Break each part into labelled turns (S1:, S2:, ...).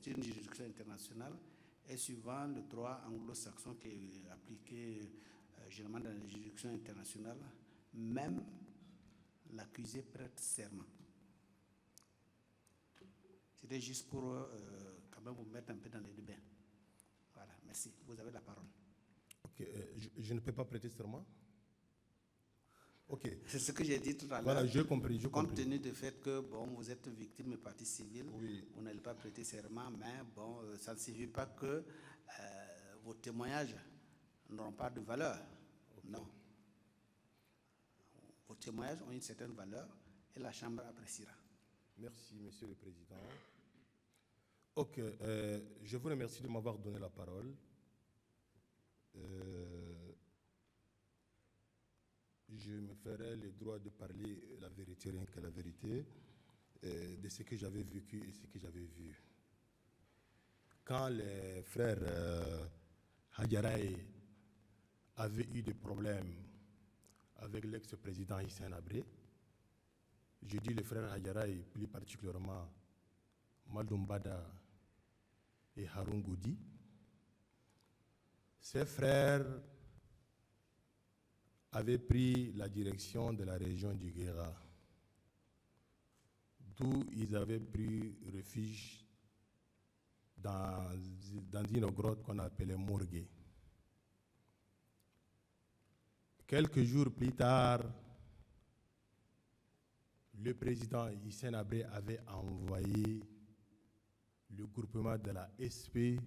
S1: constitue une juridiction internationale et suivant le droit anglo-saxon qui est appliqué généralement dans les juridictions internationales, même l'accusé prête serment. C'était juste pour quand même vous mettre un peu dans les deux bains. Voilà, merci. Vous avez la parole.
S2: Ok, je ne peux pas prêter serment? Ok.
S1: C'est ce que j'ai dit tout à l'heure.
S2: Voilà, j'ai compris.
S1: Compte tenu du fait que bon, vous êtes victime et partie civile,
S2: oui.
S1: Vous n'allez pas prêter serment, mais bon, ça ne signifie pas que vos témoignages n'auront pas de valeur. Okay. Non. Vos témoignages ont une certaine valeur et la Chambre appréciera.
S2: Merci, Monsieur le Président. Ok, je vous remercie de m'avoir donné la parole. Je me ferai le droit de parler la vérité, rien que la vérité, de ce que j'avais vécu et ce que j'avais vu. Quand les frères Hadjaraï avaient eu des problèmes avec l'ex-président Hissène Habré, je dis les frères Hadjaraï, plus particulièrement Maldoum Bada et Haroun Goudi, ces frères avaient pris la direction de la région du Guéra, d'où ils avaient pris refuge dans une grotte qu'on appelait Mourgué. Quelques jours plus tard, le président Hissène Habré avait envoyé le groupement de la SP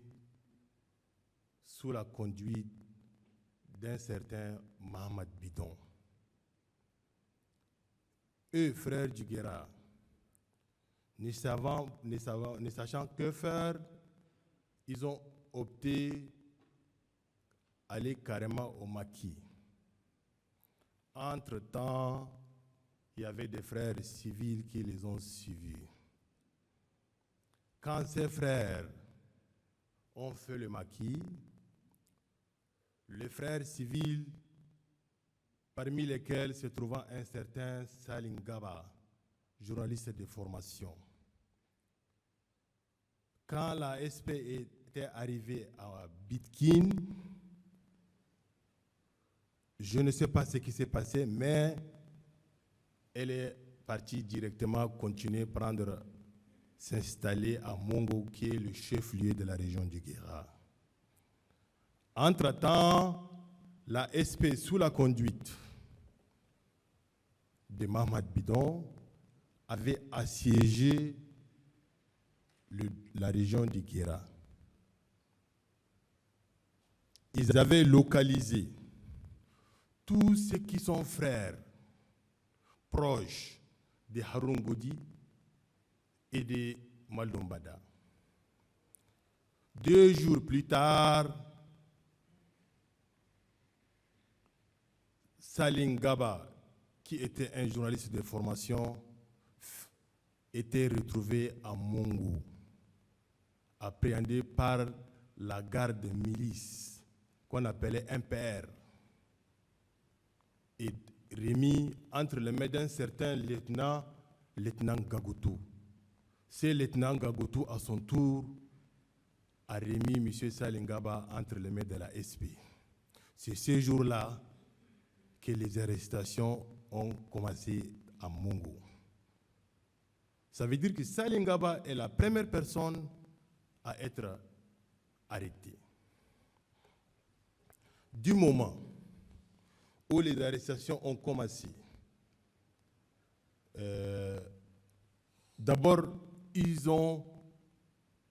S2: sous la conduite d'un certain Mohamed Bidon. Eux, frères du Guéra, ne sachant que faire, ils ont opté à aller carrément au maquis. Entre-temps, il y avait des frères civils qui les ont suivis. Quand ces frères ont fait le maquis, les frères civils, parmi lesquels se trouvant un certain Salim Gaba, journaliste de formation. Quand la SP était arrivée à Bitkin, je ne sais pas ce qui s'est passé, mais elle est partie directement continuer prendre, s'installer à Mongo, qui est le chef-lieu de la région du Guéra. Entre-temps, la SP, sous la conduite de Mohamed Bidon, avait assiégé la région du Guéra. Ils avaient localisé tous ceux qui sont frères, proches de Haroun Goudi et de Maldoum Bada. 2 jours plus tard, Salim Gaba, qui était un journaliste de formation, était retrouvé à Mongo, appréhendé par la garde de milice qu'on appelait MPR et remis entre les mains d'un certain lieutenant Gagoutou. Ce lieutenant Gagoutou, à son tour, a remis M. Salim Gaba entre les mains de la SP. C'est ce jour-là que les arrestations ont commencé à Mongo. Ça veut dire que Salim Gaba est la première personne à être arrêtée. Du moment où les arrestations ont commencé, d'abord, ils ont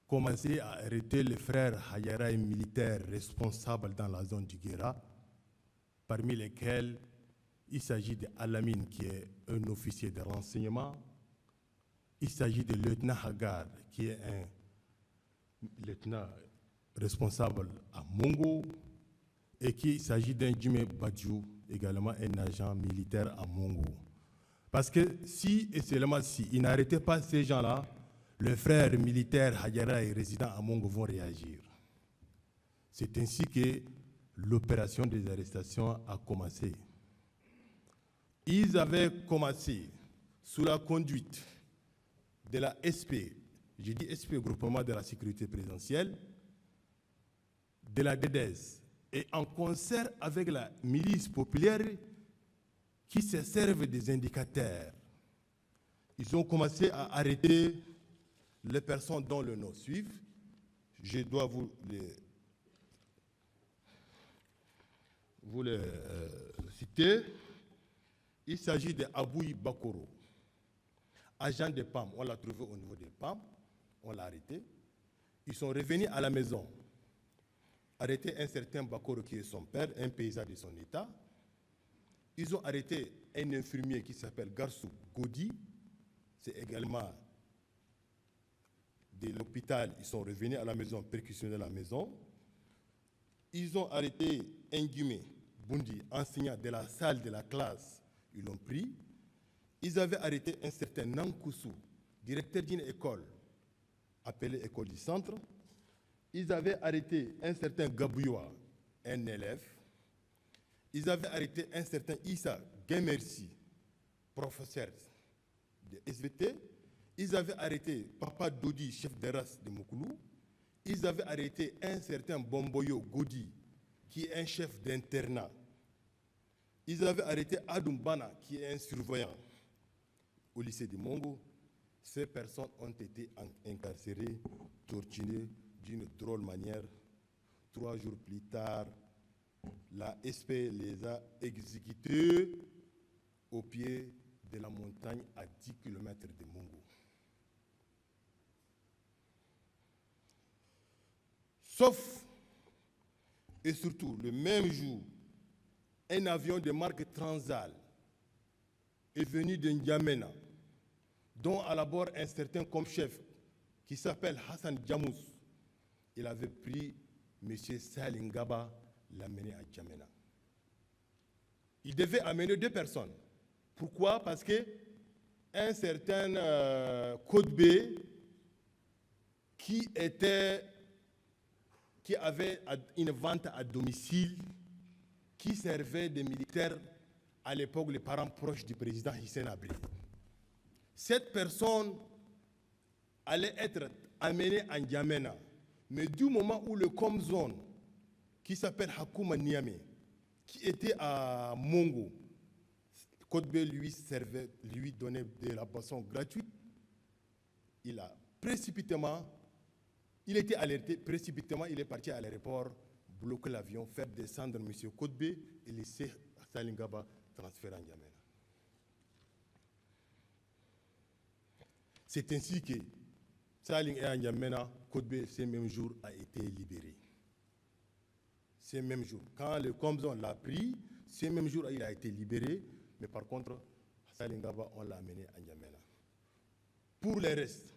S2: commencé à arrêter les frères Hadjaraï militaires responsables dans la zone du Guéra, parmi lesquels il s'agit d'Alamine, qui est un officier de renseignement. Il s'agit de lieutenant Hagar, qui est un lieutenant responsable à Mongo, et qu'il s'agit d'un Djimé Badjou, également un agent militaire à Mongo. Parce que si et seulement si ils n'arrêtaient pas ces gens-là, les frères militaires Hadjaraï résidents à Mongo vont réagir. C'est ainsi que l'opération des arrestations a commencé. Ils avaient commencé sous la conduite de la SP je dis SP, groupement de la sécurité présidentielle, de la DDS, et en concert avec la milice populaire qui se servent des indicateurs. Ils ont commencé à arrêter les personnes dont le nom suivent. Je dois vous les citer. Il s'agit de Abouy Bakoro, agent de PAM. On l'a trouvé au niveau des PAM, on l'a arrêté. Ils sont revenus à la maison, arrêté un certain Bakoro qui est son père, un paysan de son état. Ils ont arrêté un infirmier qui s'appelle Garsou Godi, c'est également de l'hôpital. Ils sont revenus à la maison, perquisitionné la maison. Ils ont arrêté Nguime Bundi, enseignant de la salle de la classe. Ils l'ont pris. Ils avaient arrêté un certain Nankoussou, directeur d'une école, appelée École du Centre. Ils avaient arrêté un certain Gabouyoua, un élève. Ils avaient arrêté un certain Issa Gemersi, professeur de SVT. Ils avaient arrêté Papa Dodi, chef de race de Moukoulou. Ils avaient arrêté un certain Bomboyo Godi, qui est un chef d'internat. Ils avaient arrêté Adoumbana, qui est un surveillant au lycée de Mongo. Ces personnes ont été incarcérées, torturées d'une drôle manière. 3 jours plus tard, la SP les a exécutés au pied de la montagne à 10 km de Mongo. Sauf, et surtout, le même jour, un avion de marque Transal est venu de N'Djamena, dont à la bord un certain comme-chef qui s'appelle Hassan Djamous. Il avait pris M. Salingaba, l'amener à N'Djamena. Il devait amener 2 personnes. Pourquoi? Parce que un certain Code B qui avait une vente à domicile, qui servait de militaire à l'époque, les parents proches du président Hissène Habré. Cette personne allait être amenée à N'Djamena, mais du moment où le Comzone, qui s'appelle Hakouma Niamé, qui était à Mongo, Code B lui donnait de la boisson gratuite, il était alerté, précipitamment, il est parti à l'aéroport, bloquer l'avion, faire descendre M. Code B et laisser Salingaba transférer à N'Djamena. C'est ainsi que Saling et N'Djamena, Code B, ces mêmes jours, a été libéré. Ces mêmes jours. Quand le Comzon l'a pris, ces mêmes jours, il a été libéré, mais par contre, Salingaba, on l'a amené à N'Djamena. Pour les restes,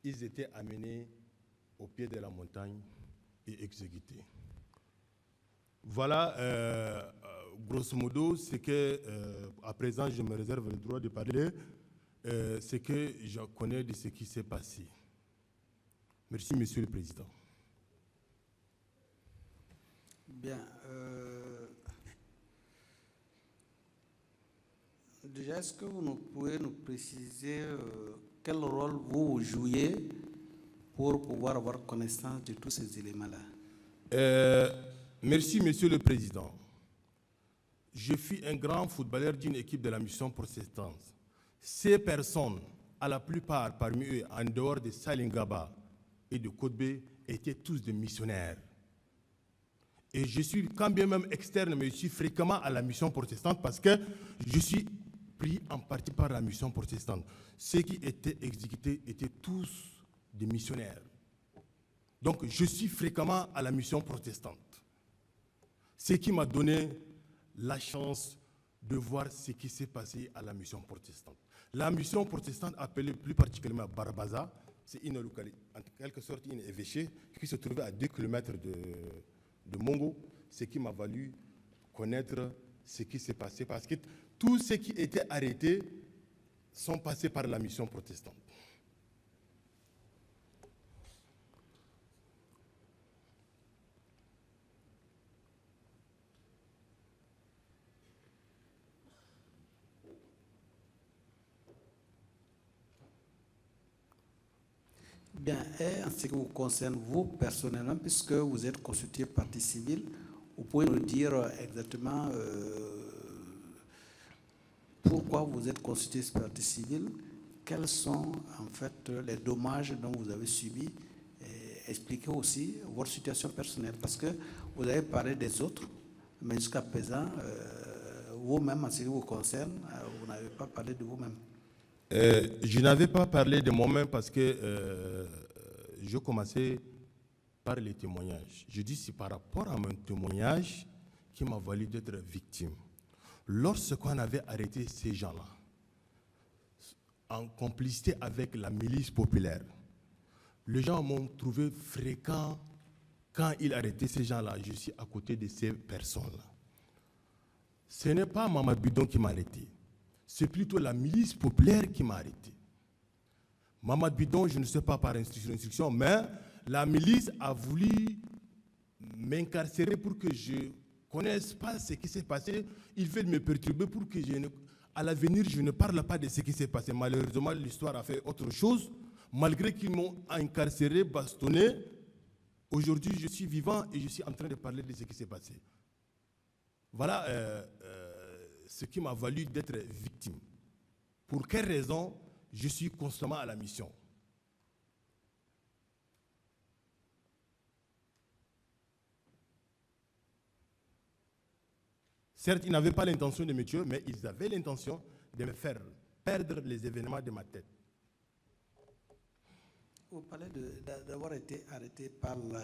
S2: ils étaient amenés au pied de la montagne et exécutés. Voilà, grosso modo, ce que, à présent, je me réserve le droit de parler, ce que je connais de ce qui s'est passé. Merci, Monsieur le Président.
S1: Bien. Déjà, est-ce que vous pouvez nous préciser quel rôle vous jouez pour pouvoir avoir connaissance de tous ces éléments-là?
S2: Merci, Monsieur le Président. Je suis un grand footballeur d'une équipe de la mission protestante. Ces personnes, à la plupart parmi eux, en dehors de Salingaba et de Code B, étaient tous des missionnaires. Et je suis quand bien même externe, mais je suis fréquemment à la mission protestante parce que je suis pris en partie par la mission protestante. Ceux qui étaient exécutés étaient tous des missionnaires. Donc je suis fréquemment à la mission protestante. Ce qui m'a donné la chance de voir ce qui s'est passé à la mission protestante. La mission protestante, appelée plus particulièrement Barbaza, c'est une localité, en quelque sorte une évêché, qui se trouvait à 2 km de Mongo, ce qui m'a valu connaître ce qui s'est passé, parce que tous ceux qui étaient arrêtés sont passés par la mission protestante.
S1: Bien, et en ce qui vous concerne, vous personnellement, puisque vous êtes constitué partie civile, vous pouvez nous dire exactement pourquoi vous êtes constitué partie civile, quels sont en fait les dommages dont vous avez subis, et expliquez aussi votre situation personnelle, parce que vous avez parlé des autres, mais jusqu'à présent, vous-même, en ce qui vous concerne, vous n'avez pas parlé de vous-même.
S2: Je n'avais pas parlé de moi-même parce que je commençais par les témoignages. Je dis c'est par rapport à mon témoignage qui m'a valu d'être victime. Lorsqu'on avait arrêté ces gens-là, en complicité avec la milice populaire, les gens m'ont trouvé fréquent quand ils arrêtaient ces gens-là. Je suis à côté de ces personnes-là. Ce n'est pas Mamadou Bidon qui m'a arrêté. C'est plutôt la milice populaire qui m'a arrêté. Mamadou Bidon, je ne sais pas par instruction, mais la milice a voulu m'incarcérer pour que je ne connaisse pas ce qui s'est passé. Ils veulent me perturber pour que à l'avenir, je ne parle pas de ce qui s'est passé. Malheureusement, l'histoire a fait autre chose. Malgré qu'ils m'ont incarcéré, bastonné, aujourd'hui, je suis vivant et je suis en train de parler de ce qui s'est passé. Voilà ce qui m'a valu d'être victime. Pour quelle raison je suis constamment à la mission? Certes, ils n'avaient pas l'intention de me tuer, mais ils avaient l'intention de me faire perdre les événements de ma tête.
S1: Vous parlez d'avoir été arrêté par la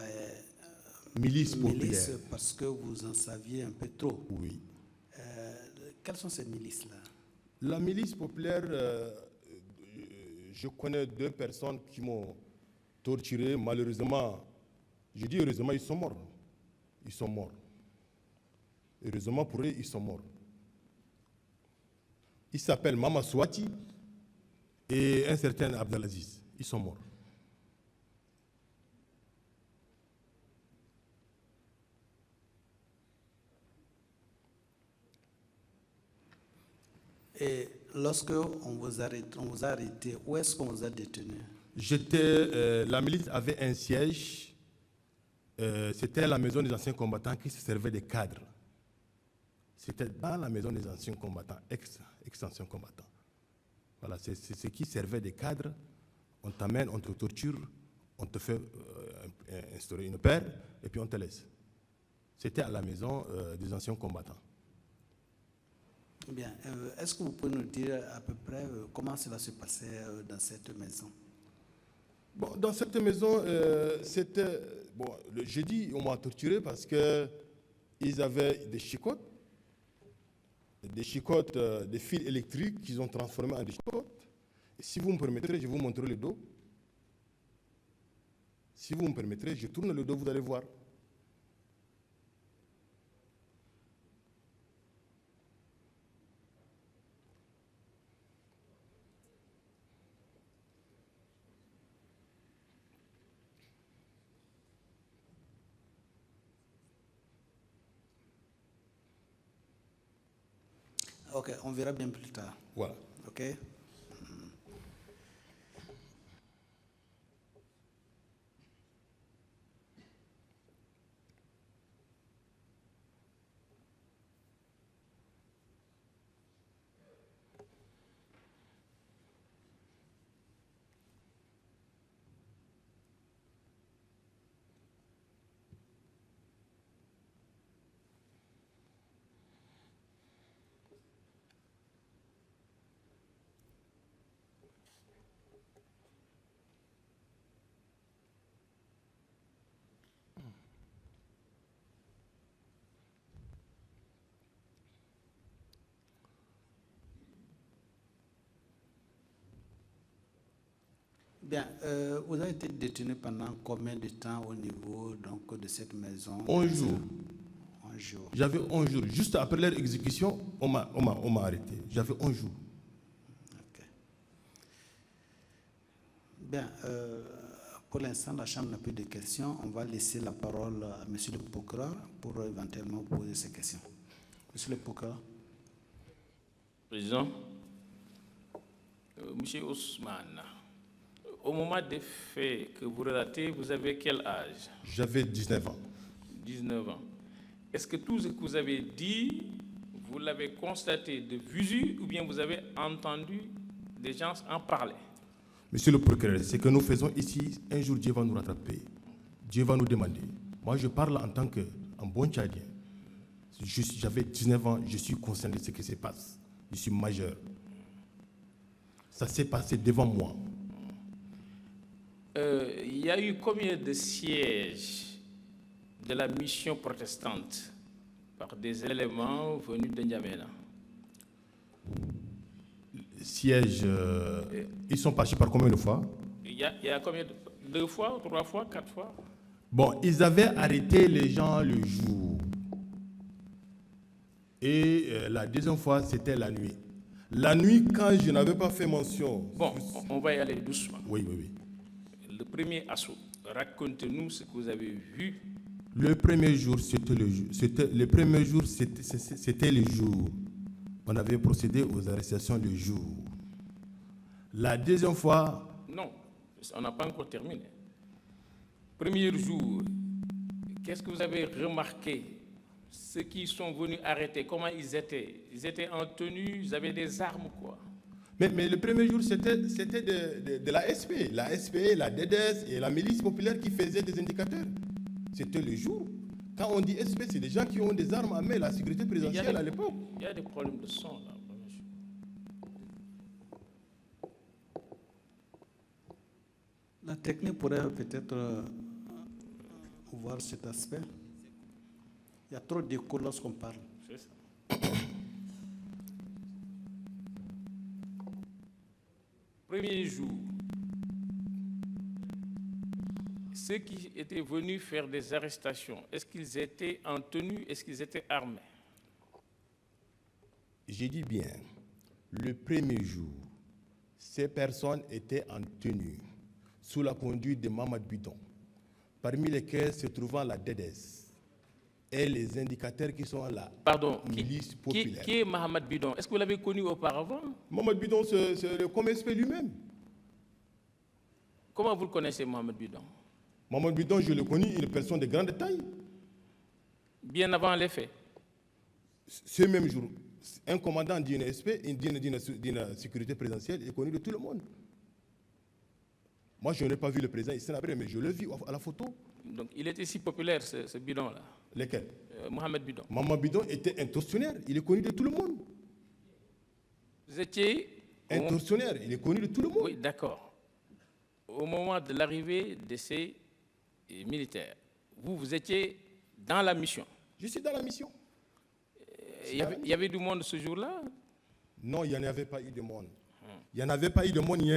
S2: milice populaire.
S1: Parce que vous en saviez un peu trop.
S2: Oui.
S1: Quelles sont ces milices-là?
S2: La milice populaire, je connais 2 personnes qui m'ont torturé. Malheureusement, je dis heureusement, ils sont morts. Ils sont morts. Heureusement pour eux, ils sont morts. Ils s'appellent Mama Swati et un certain Abdelaziz. Ils sont morts.
S1: Et lorsque on vous a arrêté, où est-ce qu'on vous a détenu?
S2: La milice avait un siège. C'était la maison des anciens combattants qui se servait des cadres. C'était dans la maison des anciens combattants, ex-anciens combattants. Voilà, c'est ce qui servait des cadres. On t'amène, on te torture, on te fait instaurer une paire et puis on te laisse. C'était à la maison des anciens combattants.
S1: Bien. Est-ce que vous pouvez nous dire à peu près comment cela se passait dans cette maison?
S2: Bon, dans cette maison, c'était... Bon, le jeudi, on m'a torturé parce qu'ils avaient des chicottes, des fils électriques qu'ils ont transformés en des chicottes. Et si vous me permettrez, je vais vous montrer le dos. Si vous me permettrez, je tourne le dos, vous allez voir.
S1: Ok, on verra bien plus tard.
S2: Voilà.
S1: Ok. Bien, vous avez été détenu pendant combien de temps au niveau donc, de cette maison?
S2: 11 jours.
S1: 11 jours.
S2: J'avais 11 jours. Juste après leur exécution, on m'a arrêté. J'avais 11 jours.
S1: Ok. Bien, pour l'instant, la Chambre n'a plus de questions. On va laisser la parole à M. le procureur pour éventuellement poser ces questions. Monsieur le procureur.
S3: Président, Monsieur Ousmane, au moment des faits que vous relatez, vous avez quel âge?
S2: J'avais 19 ans.
S3: 19 ans. Est-ce que tout ce que vous avez dit, vous l'avez constaté de visu ou bien vous avez entendu des gens en parler?
S2: Monsieur le procureur, ce que nous faisons ici, un jour Dieu va nous rattraper. Dieu va nous demander. Moi, je parle en tant qu'un bon Tchadien. J'avais 19 ans, je suis concerné de ce qui se passe. Je suis majeur. Ça s'est passé devant moi.
S3: Il y a eu combien de sièges de la mission protestante par des éléments venus de N'Djamena?
S2: Sièges, ils sont passés par combien de fois?
S3: Il y a combien? 2 fois, 3 fois, 4 fois?
S2: Bon, ils avaient arrêté les gens le jour. Et la deuxième fois, c'était la nuit. La nuit, quand je n'avais pas fait mention...
S3: Bon, on va y aller doucement.
S2: Oui.
S3: Le premier assaut, racontez-nous ce que vous avez vu.
S2: Le premier jour, c'était le jour. C'était le jour. On avait procédé aux arrestations le jour. La deuxième fois...
S3: Non, on n'a pas encore terminé. Premier jour, qu'est-ce que vous avez remarqué? Ceux qui sont venus arrêter, comment ils étaient? Ils étaient en tenue, ils avaient des armes, quoi.
S2: Mais le premier jour, c'était de la SP. La SP, la DDS et la milice populaire qui faisaient des indicateurs. C'était le jour. Quand on dit SP, c'est des gens qui ont des armes à main, la sécurité présidentielle à l'époque.
S3: Il y a des problèmes de son, là.
S1: La technique pourrait peut-être voir cet aspect. Il y a trop d'écho lorsqu'on parle.
S3: C'est ça. Premier jour, ceux qui étaient venus faire des arrestations, est-ce qu'ils étaient en tenue, est-ce qu'ils étaient armés?
S2: J'ai dit bien, le premier jour, ces personnes étaient en tenue, sous la conduite de Mamad Bidon, parmi lesquels se trouvant la DDS et les indicateurs qui sont là.
S3: Pardon,
S2: milice populaire.
S3: Qui est Mohamed Bidon? Est-ce que vous l'avez connu auparavant?
S2: Mamad Bidon, c'est le COMSP lui-même.
S3: Comment vous le connaissez, Mohamed Bidon?
S2: Mamad Bidon, je le connais, une personne de grande taille.
S3: Bien avant les faits?
S2: Ce même jour, un commandant d'une SP, d'une sécurité présidentielle, est connu de tout le monde. Moi, je n'ai pas vu le président ici après, mais je l'ai vu à la photo.
S3: Donc, il était si populaire, ce bidon-là?
S2: Lesquels?
S3: Mohamed Bidon.
S2: Mamad Bidon était un tortionnaire, il est connu de tout le monde.
S3: Vous étiez...
S2: Un tortionnaire, il est connu de tout le monde.
S3: Oui, d'accord. Au moment de l'arrivée de ces militaires, vous étiez dans la mission?
S2: Je suis dans la mission.
S3: Il y avait du monde ce jour-là?
S2: Non, il n'y en avait pas eu de monde. Il n'y en avait pas eu de monde. Il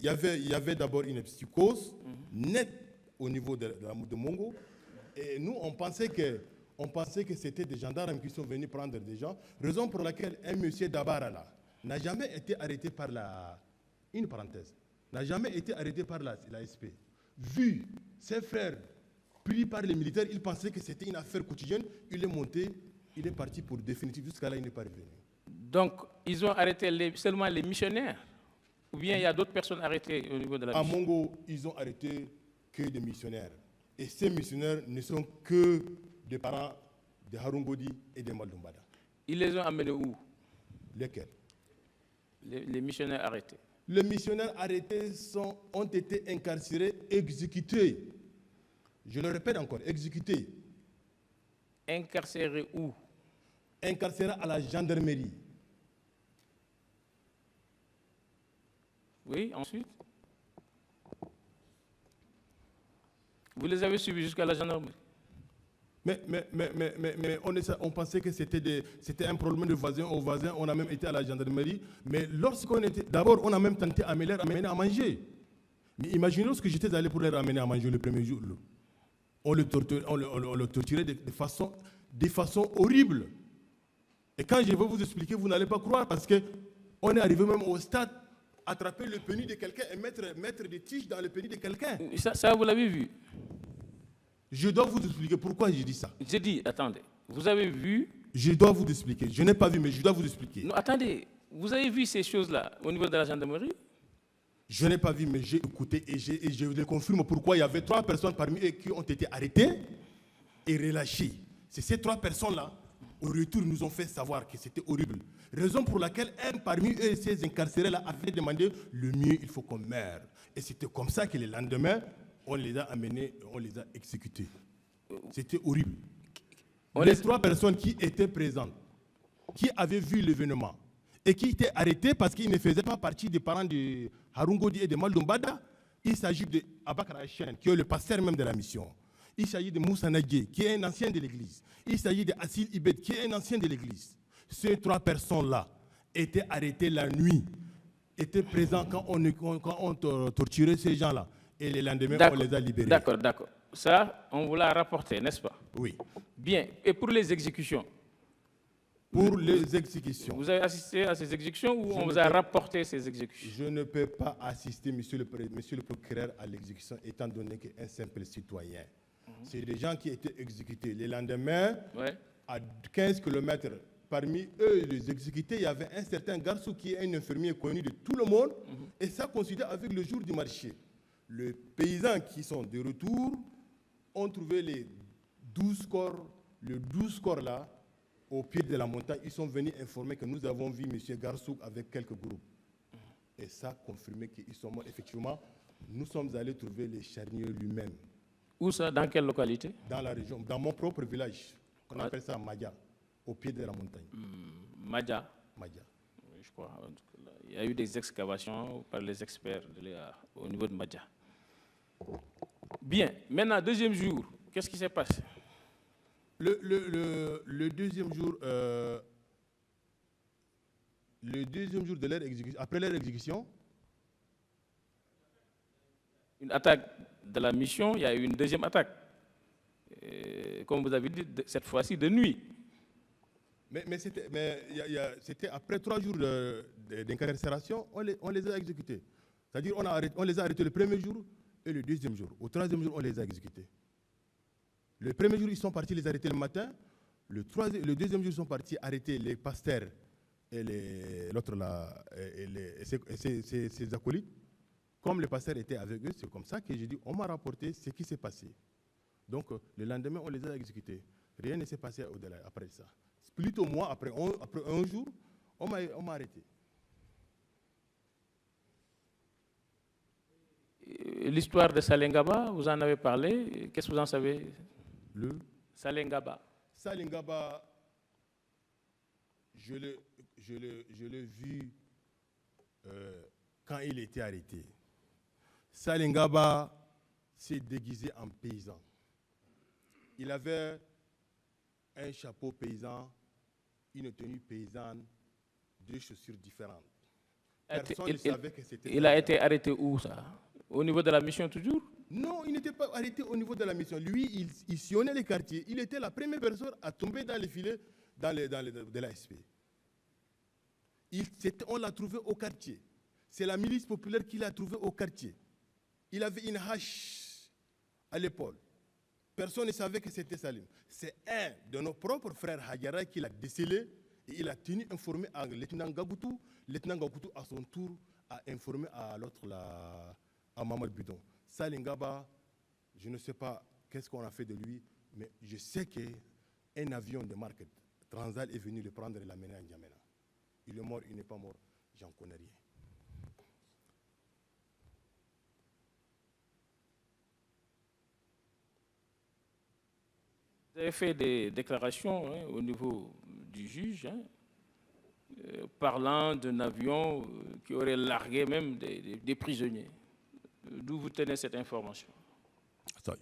S2: y avait d'abord une psychose nette au niveau de Mongo. Et nous, on pensait que c'était des gendarmes qui sont venus prendre des gens. Raison pour laquelle un monsieur Dabara là n'a jamais été arrêté par une parenthèse, n'a jamais été arrêté par la SP. Vu ses frères pris par les militaires, il pensait que c'était une affaire quotidienne. Il est monté, il est parti pour définitif. Jusqu'à là, il n'est pas revenu.
S3: Donc, ils ont arrêté seulement les missionnaires? Ou bien il y a d'autres personnes arrêtées au niveau de la mission?
S2: À Mongo, ils ont arrêté que des missionnaires. Et ces missionnaires ne sont que des parents de Harungodi et de Maldumbada.
S3: Ils les ont amenés où?
S2: Lesquels?
S3: Les missionnaires arrêtés.
S2: Les missionnaires arrêtés ont été incarcérés, exécutés. Je le répète encore, exécutés.
S3: Incarcérés où?
S2: Incarcérés à la gendarmerie.
S3: Oui, ensuite? Vous les avez suivis jusqu'à la gendarmerie?
S2: Mais on pensait que c'était un problème de voisin au voisin. On a même été à la gendarmerie. Mais lorsqu'on était... D'abord, on a même tenté à me les ramener à manger. Mais imaginez lorsque j'étais allé pour les ramener à manger le premier jour. On le torturait de façon horrible. Et quand je vais vous expliquer, vous n'allez pas croire parce qu'on est arrivé même au stade, attraper le pénis de quelqu'un et mettre des tiges dans le pénis de quelqu'un.
S3: Ça, vous l'avez vu?
S2: Je dois vous expliquer pourquoi je dis ça.
S3: J'ai dit, attendez, vous avez vu?
S2: Je dois vous expliquer. Je n'ai pas vu, mais je dois vous expliquer.
S3: Non, attendez, vous avez vu ces choses-là au niveau de la gendarmerie?
S2: Je n'ai pas vu, mais j'ai écouté et je le confirme pourquoi il y avait 3 personnes parmi eux qui ont été arrêtées et relâchées. C'est ces 3 personnes-là, au retour, nous ont fait savoir que c'était horrible. Raison pour laquelle un parmi eux, ces incarcérés-là, avait demandé le mieux, il faut qu'on meure. Et c'était comme ça que le lendemain, on les a amenés, on les a exécutés. C'était horrible. Les 3 personnes qui étaient présentes, qui avaient vu l'événement et qui étaient arrêtés parce qu'ils ne faisaient pas partie des parents de Harun Godi et de Maldombada, il s'agit d'Abakar Achen, qui est le pasteur même de la mission. Il s'agit de Moussa Nadje, qui est un ancien de l'église. Il s'agit d'Assil Ibed, qui est un ancien de l'église. Ces 3 personnes-là étaient arrêtées la nuit, étaient présents quand on torturait ces gens-là. Et le lendemain, on les a libérés.
S3: D'accord. Ça, on vous l'a rapporté, n'est-ce pas?
S2: Oui.
S3: Bien. Et pour les exécutions?
S2: Pour les exécutions.
S3: Vous avez assisté à ces exécutions ou on vous a rapporté ces exécutions?
S2: Je ne peux pas assister, monsieur le procureur, à l'exécution, étant donné qu'un simple citoyen. C'est des gens qui étaient exécutés. Le lendemain, à 15 km, parmi eux, les exécutés, il y avait un certain garçon qui est un infirmier connu de tout le monde, et ça coïncidait avec le jour du marché. Les paysans qui sont de retour ont trouvé les 12 corps là, au pied de la montagne. Ils sont venus informer que nous avons vu M. Garsouk avec quelques groupes. Et ça confirmait qu'ils sont morts. Effectivement, nous sommes allés trouver les charniers lui-même.
S3: Où ça? Dans quelle localité?
S2: Dans la région, dans mon propre village. On appelle ça Madja, au pied de la montagne.
S3: Madja.
S2: Madja.
S3: Oui, je crois. Il y a eu des excavations par les experts au niveau de Madja. Bien. Maintenant, deuxième jour, qu'est-ce qui s'est passé?
S2: Le deuxième jour, de leur exécution, après leur exécution,
S3: une attaque de la mission, il y a eu une deuxième attaque. Comme vous avez dit, cette fois-ci de nuit.
S2: Mais c'était après 3 jours d'incarcération, on les a exécutés. C'est-à-dire on les a arrêtés le premier jour et le deuxième jour. Au troisième jour, on les a exécutés. Le premier jour, ils sont partis les arrêter le matin. Le deuxième jour, ils sont partis arrêter les pasteurs et l'autre là, et ses acolytes. Comme les pasteurs étaient avec eux, c'est comme ça que j'ai dit, on m'a rapporté ce qui s'est passé. Donc, le lendemain, on les a exécutés. Rien ne s'est passé au-delà après ça. Plutôt moi, après un jour, on m'a arrêté.
S3: L'histoire de Salengaba, vous en avez parlé. Qu'est-ce que vous en savez? Salengaba.
S2: Salengaba, je l'ai vu quand il était arrêté. Salengaba s'est déguisé en paysan. Il avait un chapeau paysan, une tenue paysanne, 2 chaussures différentes. Personne ne savait que c'était...
S3: Il a été arrêté où, ça? Au niveau de la mission toujours?
S2: Non, il n'était pas arrêté au niveau de la mission. Lui, il sillonnait les quartiers. Il était la première personne à tomber dans les filets de l'ASP. On l'a trouvé au quartier. C'est la milice populaire qui l'a trouvé au quartier. Il avait une hache à l'épaule. Personne ne savait que c'était Salim. C'est un de nos propres frères Hagara qui l'a décelé et il a tenu informé à lieutenant Gaboutou. Lieutenant Gaboutou, à son tour, a informé à l'autre, à Mamad Bidon. Salengaba, je ne sais pas qu'est-ce qu'on a fait de lui, mais je sais qu'un avion de marque Transal est venu le prendre et l'amener à N'Djamena. Il est mort, il n'est pas mort, j'en connais rien.
S3: Vous avez fait des déclarations au niveau du juge, parlant d'un avion qui aurait largué même des prisonniers. D'où vous tenez cette information?
S2: Je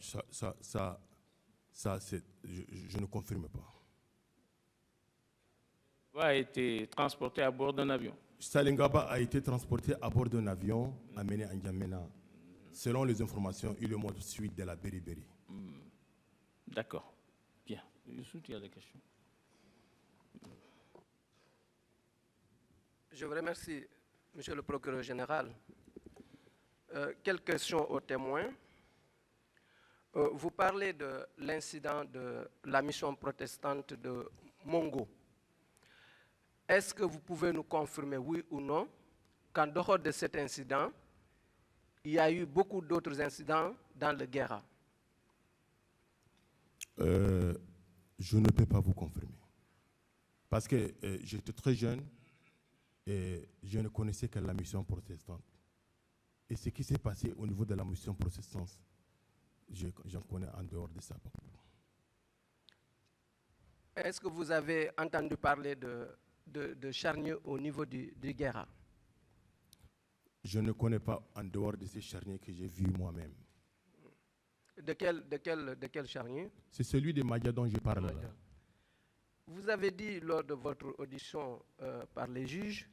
S2: ne confirme pas.
S3: A été transporté à bord d'un avion.
S2: Salengaba a été transporté à bord d'un avion amené à N'Djamena. Selon les informations, il est mort de suite de la Beriberi.
S3: D'accord. Bien. Youssou, tu as des questions?
S4: Je vous remercie, Monsieur le procureur général. Quelques questions aux témoins. Vous parlez de l'incident de la mission protestante de Mongo. Est-ce que vous pouvez nous confirmer, oui ou non, qu'en dehors de cet incident, il y a eu beaucoup d'autres incidents dans le Guéra.
S2: Je ne peux pas vous confirmer. Parce que j'étais très jeune et je ne connaissais que la mission protestante. Et ce qui s'est passé au niveau de la mission protestante, j'en connais en dehors de ça.
S4: Est-ce que vous avez entendu parler de charniers au niveau du Guéra?
S2: Je ne connais pas en dehors de ces charniers que j'ai vus moi-même.
S4: De quel charnier?
S2: C'est celui de Madia dont je parle là.
S4: Vous avez dit lors de votre audition par les juges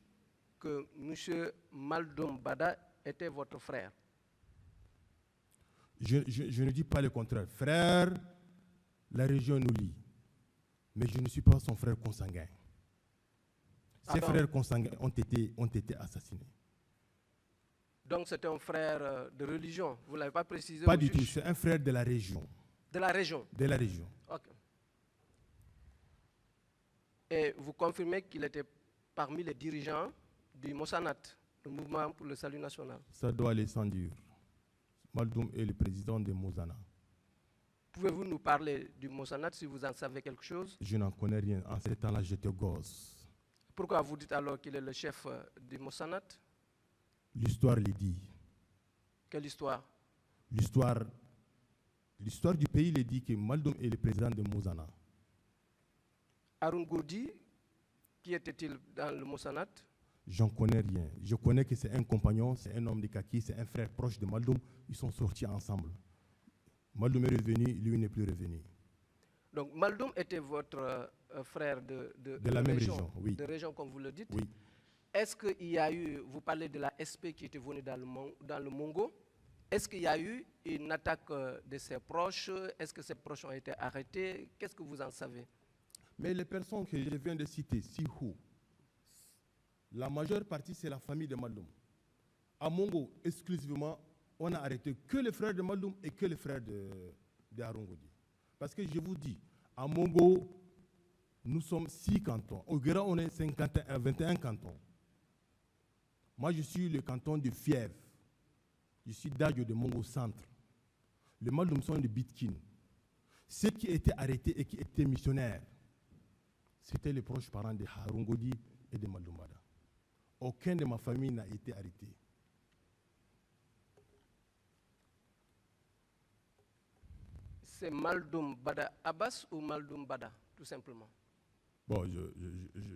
S4: que M. Maldoum Bada était votre frère.
S2: Je ne dis pas le contraire. Frère, la région nous lie. Mais je ne suis pas son frère consanguin. Ses frères consanguins ont été assassinés.
S4: Donc c'est un frère de religion, vous ne l'avez pas précisé?
S2: Pas du tout, c'est un frère de la région.
S4: De la région?
S2: De la région.
S4: Ok. Et vous confirmez qu'il était parmi les dirigeants du Mosanat, le mouvement pour le salut national? Ça
S2: doit aller sans dire. Maldoum est le président de Mosana.
S4: Pouvez-vous nous parler du Mosanat si vous en savez quelque chose?
S2: Je n'en connais rien. En ce temps-là, j'étais gosse.
S4: Pourquoi vous dites alors qu'il est le chef du Mosanat?
S2: L'histoire le dit.
S4: Quelle histoire?
S2: L'histoire du pays le dit que Maldoum est le président de Mosana.
S4: Haroun Gourdi, qui était-il dans le Mosanat?
S2: J'en connais rien. Je connais que c'est un compagnon, c'est un homme de kaki, c'est un frère proche de Maldoum. Ils sont sortis ensemble. Maldoum est revenu, lui n'est plus revenu.
S4: Donc Maldoum était votre frère de
S2: la même région, oui.
S4: De région, comme vous le dites?
S2: Oui.
S4: Est-ce qu'il y a eu, vous parlez de la SP qui était venue dans le Mongo, est-ce qu'il y a eu une attaque de ses proches? Est-ce que ses proches ont été arrêtés? Qu'est-ce que vous en savez?
S2: Mais les personnes que je viens de citer, Sihou, la majeure partie, c'est la famille de Maldoum. À Mongo, exclusivement, on a arrêté que les frères de Maldoum et que les frères de Haroun Gourdi. Parce que je vous dis, à Mongo, nous sommes 6 cantons. Au Guéra, on est 21 cantons. Moi, je suis le canton de Fièvre. Je suis d'Adjo de Mongo Centre. Les Maldoum sont de Bitkin. Ceux qui étaient arrêtés et qui étaient missionnaires, c'était les proches parents de Haroun Gourdi et de Maldoum Bada. Aucun de ma famille n'a été arrêté.
S4: C'est Maldoum Bada Abbas ou Maldoum Bada, tout simplement?
S2: Bon,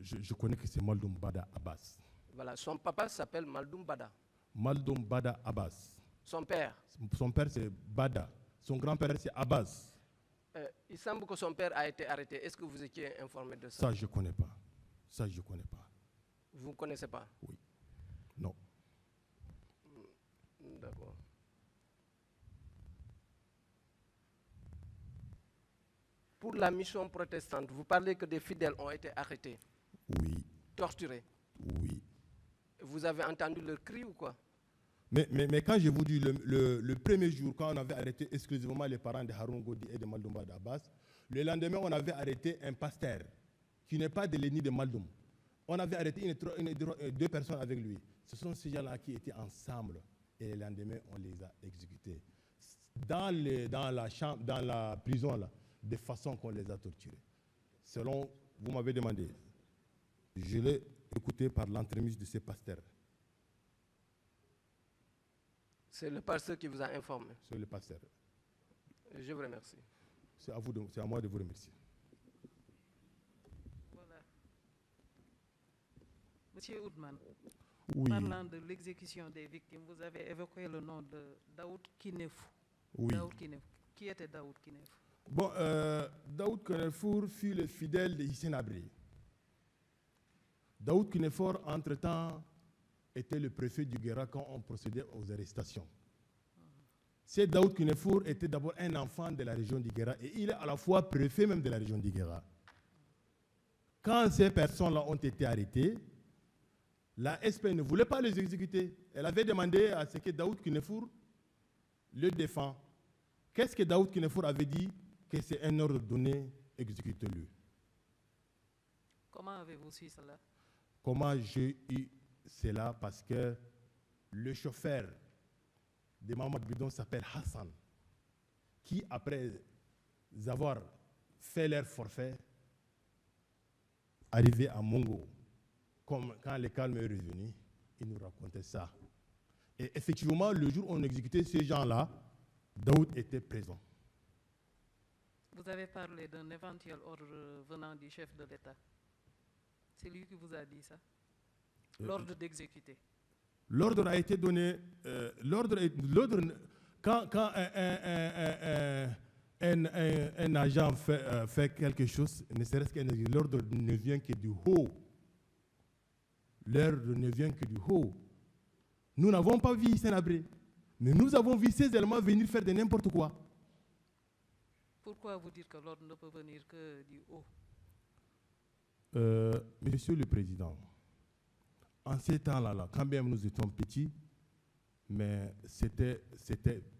S2: je connais que c'est Maldoum Bada Abbas.
S4: Voilà, son papa s'appelle Maldoum Bada.
S2: Maldoum Bada Abbas.
S4: Son père?
S2: Son père c'est Bada. Son grand-père c'est Abbas.
S4: Il semble que son père a été arrêté. Est-ce que vous étiez informé de ça?
S2: Ça, je ne connais pas. Ça, je ne connais pas.
S4: Vous ne connaissez pas?
S2: Oui. Non.
S4: D'accord. Pour la mission protestante, vous parlez que des fidèles ont été arrêtés?
S2: Oui.
S4: Torturés?
S2: Oui.
S4: Vous avez entendu leurs cris ou quoi?
S2: Mais quand je vous dis, le premier jour, quand on avait arrêté exclusivement les parents de Haroun Gourdi et de Maldoum Bada Abbas, le lendemain, on avait arrêté un pasteur qui n'est pas de l'ennemi de Maldoum. On avait arrêté deux personnes avec lui. Ce sont ces gens-là qui étaient ensemble. Et le lendemain, on les a exécutés. Dans la prison, là, de façon qu'on les a torturés. Selon, vous m'avez demandé, je l'ai écouté par l'entremise de ces pasteurs.
S4: C'est le pasteur qui vous a informé?
S2: C'est le pasteur.
S4: Je vous remercie.
S2: C'est à moi de vous remercier.
S5: Voilà. Monsieur Oudman,
S2: oui.
S5: Parlant de l'exécution des victimes, vous avez évoqué le nom de Daoud Kinefou.
S2: Oui.
S5: Daoud Kinefou. Qui était Daoud Kinefou?
S2: Bon, Daoud Kinefour fut le fidèle de Hissène Habré. Daoud Kinefour, entre-temps, était le préfet du Guéra quand on procédait aux arrestations. C'est Daoud Kinefour était d'abord un enfant de la région du Guéra et il est à la fois préfet même de la région du Guéra. Quand ces personnes-là ont été arrêtées, la SP ne voulait pas les exécuter. Elle avait demandé à ce que Daoud Kinefour le défend. Qu'est-ce que Daoud Kinefour avait dit? Que c'est un ordre donné, exécutez-le.
S5: Comment avez-vous su cela?
S2: Comment j'ai eu cela? Parce que le chauffeur de Mohamed Bidon s'appelle Hassan, qui, après avoir fait leur forfait, arrivé à Mongo, comme quand le calme est revenu, ils nous racontaient ça. Et effectivement, le jour où on exécutait ces gens-là, Daoud était présent.
S5: Vous avez parlé d'un éventuel ordre venant du chef de l'État. C'est lui qui vous a dit ça? L'ordre d'exécuter.
S2: L'ordre a été donné. Quand un agent fait quelque chose, ne serait-ce qu'un l'ordre ne vient que du haut. L'ordre ne vient que du haut. Nous n'avons pas vu Sénabré, mais nous avons vu ces éléments venir faire de n'importe quoi.
S5: Pourquoi vous dites que l'ordre ne peut venir que du haut?
S2: Monsieur le Président, en ces temps-là, quand même nous étions petits, mais c'était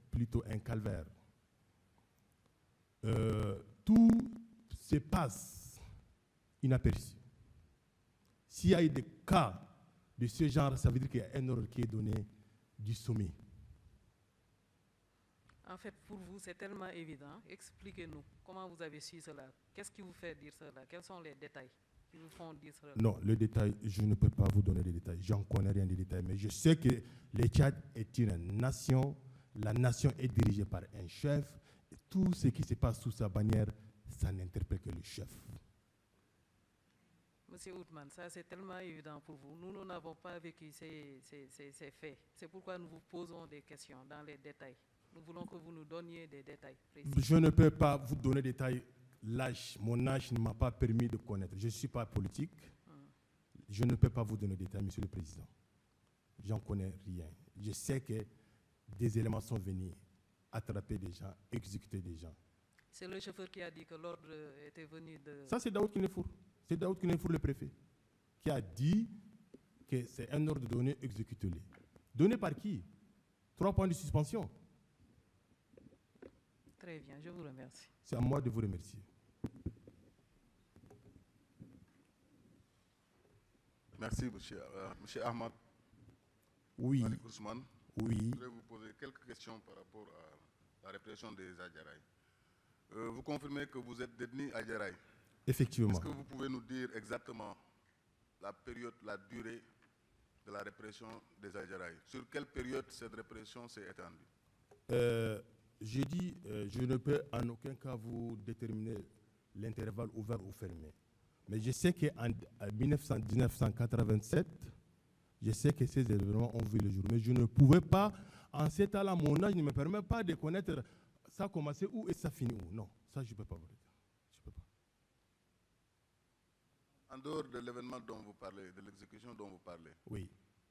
S2: plutôt un calvaire. Tout se passe inaperçu. S'il y a eu des cas de ce genre, ça veut dire qu'il y a un ordre qui est donné du sommet.
S5: En fait, pour vous, c'est tellement évident. Expliquez-nous comment vous avez su cela. Qu'est-ce qui vous fait dire cela? Quels sont les détails qui vous font dire cela?
S2: Non, le détail, je ne peux pas vous donner les détails. J'en connais rien des détails, mais je sais que le Tchad est une nation. La nation est dirigée par un chef. Et tout ce qui se passe sous sa bannière, ça n'interpelle que le chef.
S5: Monsieur Oudman, ça c'est tellement évident pour vous. Nous n'avons pas vécu ces faits. C'est pourquoi nous vous posons des questions dans les détails. Nous voulons que vous nous donniez des détails précis.
S2: Je ne peux pas vous donner des détails. Mon âge ne m'a pas permis de connaître. Je ne suis pas politique. Je ne peux pas vous donner des détails, Monsieur le Président. J'en connais rien. Je sais que des éléments sont venus attraper des gens, exécuter des gens.
S5: C'est le chauffeur qui a dit que l'ordre était venu de...
S2: Ça, c'est Daoud Kinefour. C'est Daoud Kinefour, le préfet, qui a dit que c'est un ordre donné, exécutez-le. Donné par qui? 3 points de suspension.
S5: Très bien, je vous remercie.
S2: C'est à moi de vous remercier.
S6: Merci, monsieur Ahmad.
S2: Oui.
S6: Malik Ousmane.
S2: Oui.
S6: Je voudrais vous poser quelques questions par rapport à la répression des Adjaraï. Vous confirmez que vous êtes détenu à Adjaraï.
S2: Effectivement.
S6: Est-ce que vous pouvez nous dire exactement la période, la durée de la répression des Adjaraï? Sur quelle période cette répression s'est étendue?
S2: Je dis, je ne peux en aucun cas vous déterminer l'intervalle ouvert ou fermé. Mais je sais qu'en 1987, je sais que ces événements ont vu le jour. Mais je ne pouvais pas, en cet temps-là, mon âge ne me permet pas de connaître ça a commencé où et ça finit où. Non, ça je ne peux pas vous dire. Je peux pas.
S6: En dehors de l'événement dont vous parlez, de l'exécution dont vous parlez,
S2: Oui.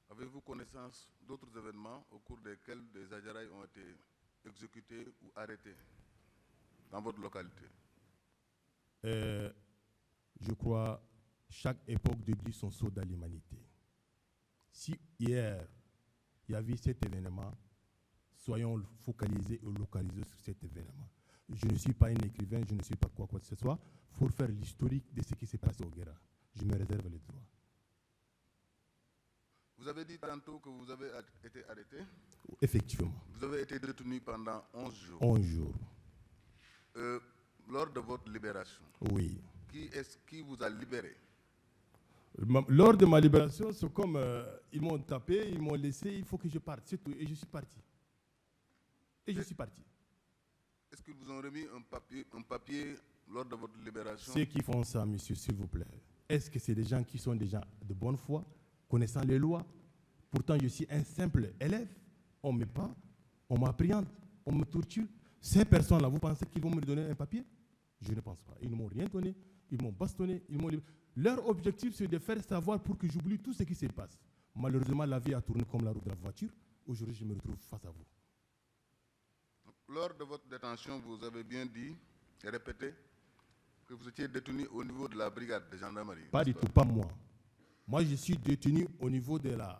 S6: avez-vous connaissance d'autres événements au cours desquels des Adjaraï ont été exécutés ou arrêtés dans votre localité?
S2: Je crois chaque époque dédie son sceau dans l'humanité. Si hier, il y avait cet événement, soyons focalisés et localisés sur cet événement. Je ne suis pas un écrivain, je ne suis pas quoi que ce soit, pour faire l'historique de ce qui s'est passé au Guéra. Je me réserve les droits.
S6: Vous avez dit tantôt que vous avez été arrêté.
S2: Effectivement.
S6: Vous avez été détenu pendant 11 jours.
S2: 11 jours.
S6: Lors de votre libération,
S2: Oui.
S6: qui vous a libéré?
S2: Lors de ma libération, c'est comme ils m'ont tapé, ils m'ont laissé, il faut que je parte, c'est tout. Et je suis parti. Je suis parti.
S6: Est-ce qu'ils vous ont remis un papier lors de votre libération?
S2: Ceux qui font ça, monsieur, s'il vous plaît, est-ce que c'est des gens qui sont des gens de bonne foi, connaissant les lois? Pourtant, je suis un simple élève. On me bat, on m'appréhende, on me torture. Ces personnes-là, vous pensez qu'ils vont me donner un papier? Je ne pense pas. Ils ne m'ont rien donné. Ils m'ont bastonné. Leur objectif, c'est de faire savoir pour que j'oublie tout ce qui se passe. Malheureusement, la vie a tourné comme la roue de la voiture. Aujourd'hui, je me retrouve face à vous.
S6: Lors de votre détention, vous avez bien dit et répété que vous étiez détenu au niveau de la brigade de gendarmerie.
S2: Pas du tout, pas moi. Moi, je suis détenu au niveau de la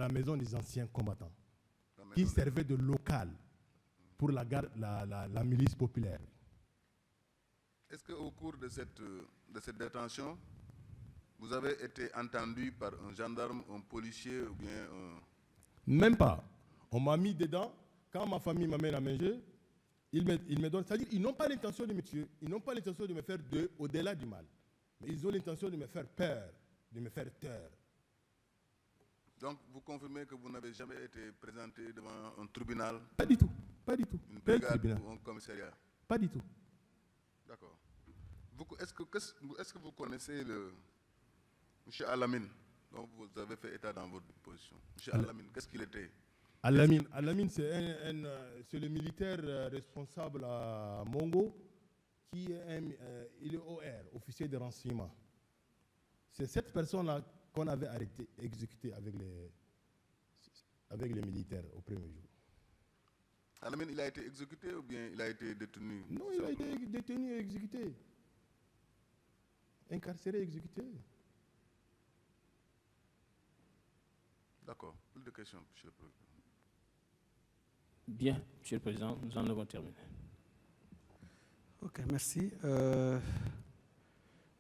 S2: maison des anciens combattants, qui servait de local pour la milice populaire.
S6: Est-ce qu'au cours de cette détention, vous avez été entendu par un gendarme, un policier ou bien un...
S2: Même pas. On m'a mis dedans. Quand ma famille m'amène à manger, ils me donnent. C'est-à-dire qu'ils n'ont pas l'intention de me tuer. Ils n'ont pas l'intention de me faire au-delà du mal. Mais ils ont l'intention de me faire peur, de me faire taire.
S6: Donc, vous confirmez que vous n'avez jamais été présenté devant un tribunal,
S2: Pas du tout. Pas du tout.
S6: une
S2: Quel
S6: brigade
S2: tribunal?
S6: ou un commissariat?
S2: Pas du tout.
S6: D'accord. Est-ce que vous connaissez le M. Alamine, dont vous avez fait état dans votre position? M. Alamine, qu'est-ce qu'il était?
S2: Alamine, c'est le militaire responsable à Mongo qui est il est OR, officier de renseignement. C'est cette personne-là qu'on avait arrêté, exécuté avec les militaires au premier jour.
S6: Alamine, il a été exécuté ou bien il a été détenu?
S2: Non, il a été détenu et exécuté. Incarcéré et exécuté.
S6: D'accord. Plus de questions, M. le Président.
S3: Bien, Monsieur le Président, nous en avons terminé.
S1: Ok, merci.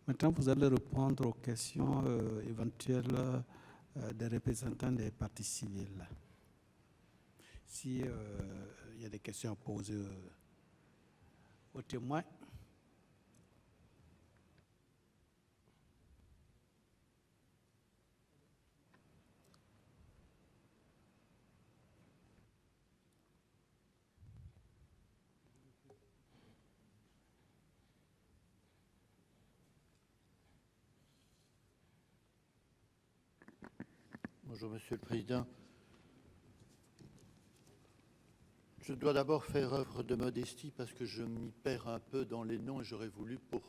S1: Maintenant, vous allez répondre aux questions éventuelles des représentants des partis civils. Si il y a des questions à poser aux témoins.
S7: Bonjour, Monsieur le Président. Je dois d'abord faire œuvre de modestie parce que je m'y perds un peu dans les noms et j'aurais voulu, pour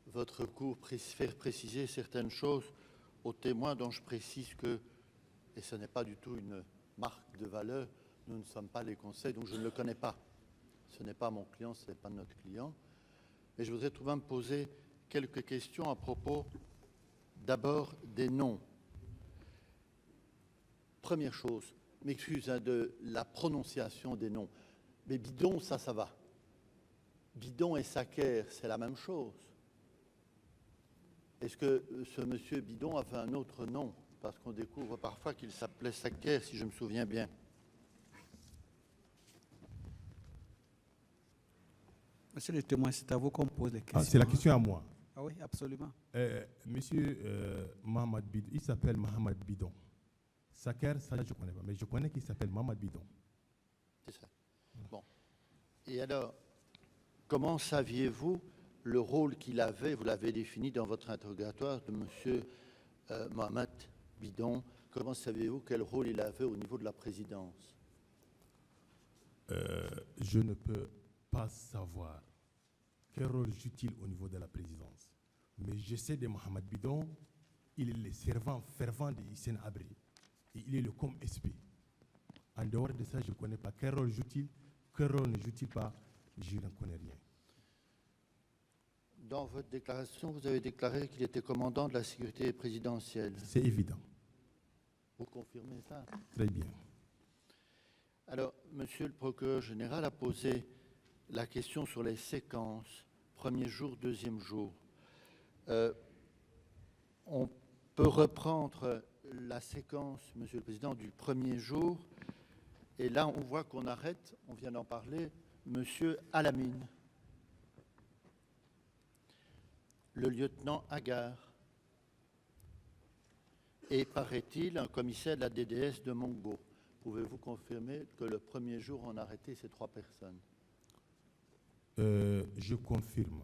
S7: votre cours, faire préciser certaines choses aux témoins dont je précise que, et ce n'est pas du tout une marque de valeur, nous ne sommes pas les conseils, donc je ne le connais pas. Ce n'est pas mon client, ce n'est pas notre client. Mais je voudrais tout de même poser quelques questions à propos d'abord des noms. Première chose, m'excuse de la prononciation des noms, mais Bidon, ça va. Bidon et Saker, c'est la même chose. Est-ce que ce monsieur Bidon avait un autre nom? Parce qu'on découvre parfois qu'il s'appelait Saker, si je me souviens bien.
S1: Monsieur le témoin, c'est à vous qu'on pose les questions.
S2: C'est la question à moi.
S1: Ah oui, absolument.
S2: Monsieur Mohamed Bidon, il s'appelle Mohamed Bidon. Saker, ça je ne connais pas, mais je connais qu'il s'appelle Mohamed Bidon.
S7: C'est ça. Bon. Et alors, comment saviez-vous le rôle qu'il avait, vous l'avez défini dans votre interrogatoire, de monsieur Mohamed Bidon, comment saviez-vous quel rôle il avait au niveau de la présidence?
S2: Je ne peux pas savoir quel rôle joue-t-il au niveau de la présidence. Mais je sais de Mohamed Bidon, il est le servant fervent de Hissène Habré. Et il est le com-SP. En dehors de ça, je ne connais pas. Quel rôle joue-t-il? Quel rôle ne joue-t-il pas? Je ne connais rien.
S7: Dans votre déclaration, vous avez déclaré qu'il était commandant de la sécurité présidentielle.
S2: C'est évident.
S7: Vous confirmez ça?
S2: Très bien.
S7: Alors, monsieur le procureur général a posé la question sur les séquences, premier jour, deuxième jour. On peut reprendre la séquence, monsieur le Président, du premier jour. Et là, on voit qu'on arrête, on vient d'en parler, monsieur Alamine, le lieutenant Agar, et, paraît-il, un commissaire de la DDS de Mongo. Pouvez-vous confirmer que le premier jour, on a arrêté ces trois personnes?
S2: Je confirme.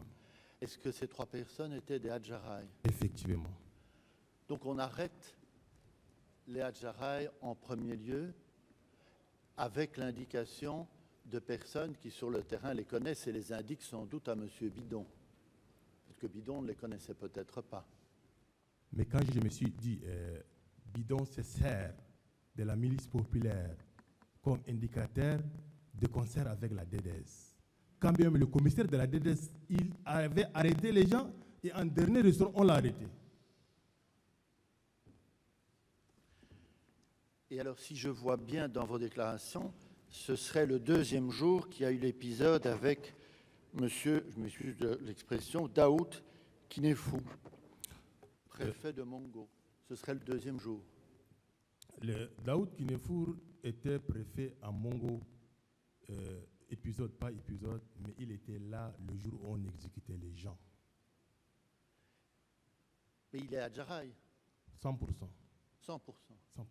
S7: Est-ce que ces trois personnes étaient des Hadjaraï?
S2: Effectivement.
S7: Donc on arrête les Hadjaraï en premier lieu avec l'indication de personnes qui sur le terrain les connaissent et les indiquent sans doute à M. Bidon. Parce que Bidon ne les connaissait peut-être pas.
S2: Mais quand je me suis dit, Bidon se sert de la milice populaire comme indicateur de concert avec la DDS. Quand bien le commissaire de la DDS, il avait arrêté les gens et en dernier ressort, on l'a arrêté.
S7: Et alors, si je vois bien dans vos déclarations, ce serait le deuxième jour qu'il y a eu l'épisode avec monsieur, je m'excuse de l'expression, Daoud Kinefou, préfet de Mongo. Ce serait le deuxième jour.
S2: Le Daoud Kinefour, était préfet à Mongo, épisode par épisode, mais il était là le jour où on exécutait les gens.
S7: Mais il est à Djaraï,
S2: 100%.
S7: 100%.
S2: 100%.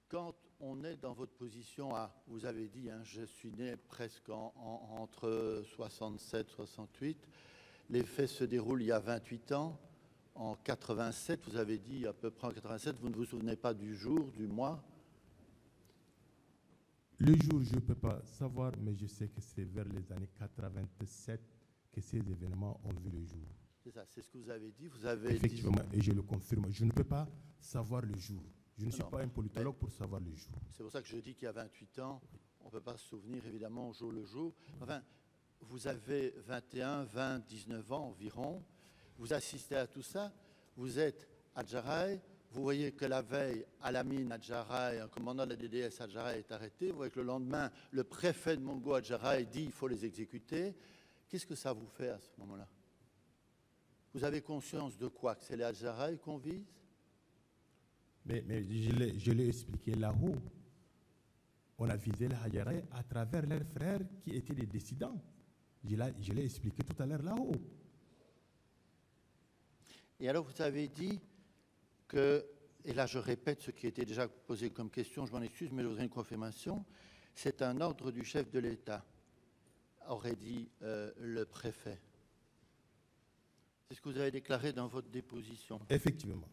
S7: Quand on est dans votre position à, vous avez dit, hein, je suis né presque entre 67 68, les faits se déroulent il y a 28 ans. En 87, vous avez dit à peu près en 87, vous ne vous souvenez pas du jour, du mois?
S2: Le jour, je ne peux pas savoir, mais je sais que c'est vers les années 87 que ces événements ont vu le jour.
S7: C'est ça, c'est ce que vous avez dit. Vous avez
S2: Effectivement, et je le confirme. Je ne peux pas savoir le jour. Je ne suis
S7: Non,
S2: pas un politologue pour savoir le jour.
S7: C'est pour ça que je dis qu'il y a 28 ans, on ne peut pas se souvenir évidemment au jour le jour. Enfin, vous avez 21, 20, 19 ans environ. Vous assistez à tout ça. Vous êtes à Djaraï. Vous voyez que la veille, Alamine à Djaraï, un commandant de la DDS à Djaraï est arrêté. Vous voyez que le lendemain, le préfet de Mongo à Djaraï dit qu'il faut les exécuter. Qu'est-ce que ça vous fait à ce moment-là? Vous avez conscience de quoi? Que c'est les Hadjaraï qu'on vise?
S2: Mais je l'ai expliqué là-haut. On a visé les Hadjaraï à travers leurs frères qui étaient des dissidents. Je l'ai expliqué tout à l'heure là-haut.
S7: Et alors vous avez dit que, et là je répète ce qui était déjà posé comme question, je m'en excuse, mais je voudrais une confirmation, c'est un ordre du chef de l'État, aurait dit le préfet. C'est ce que vous avez déclaré dans votre déposition.
S2: Effectivement.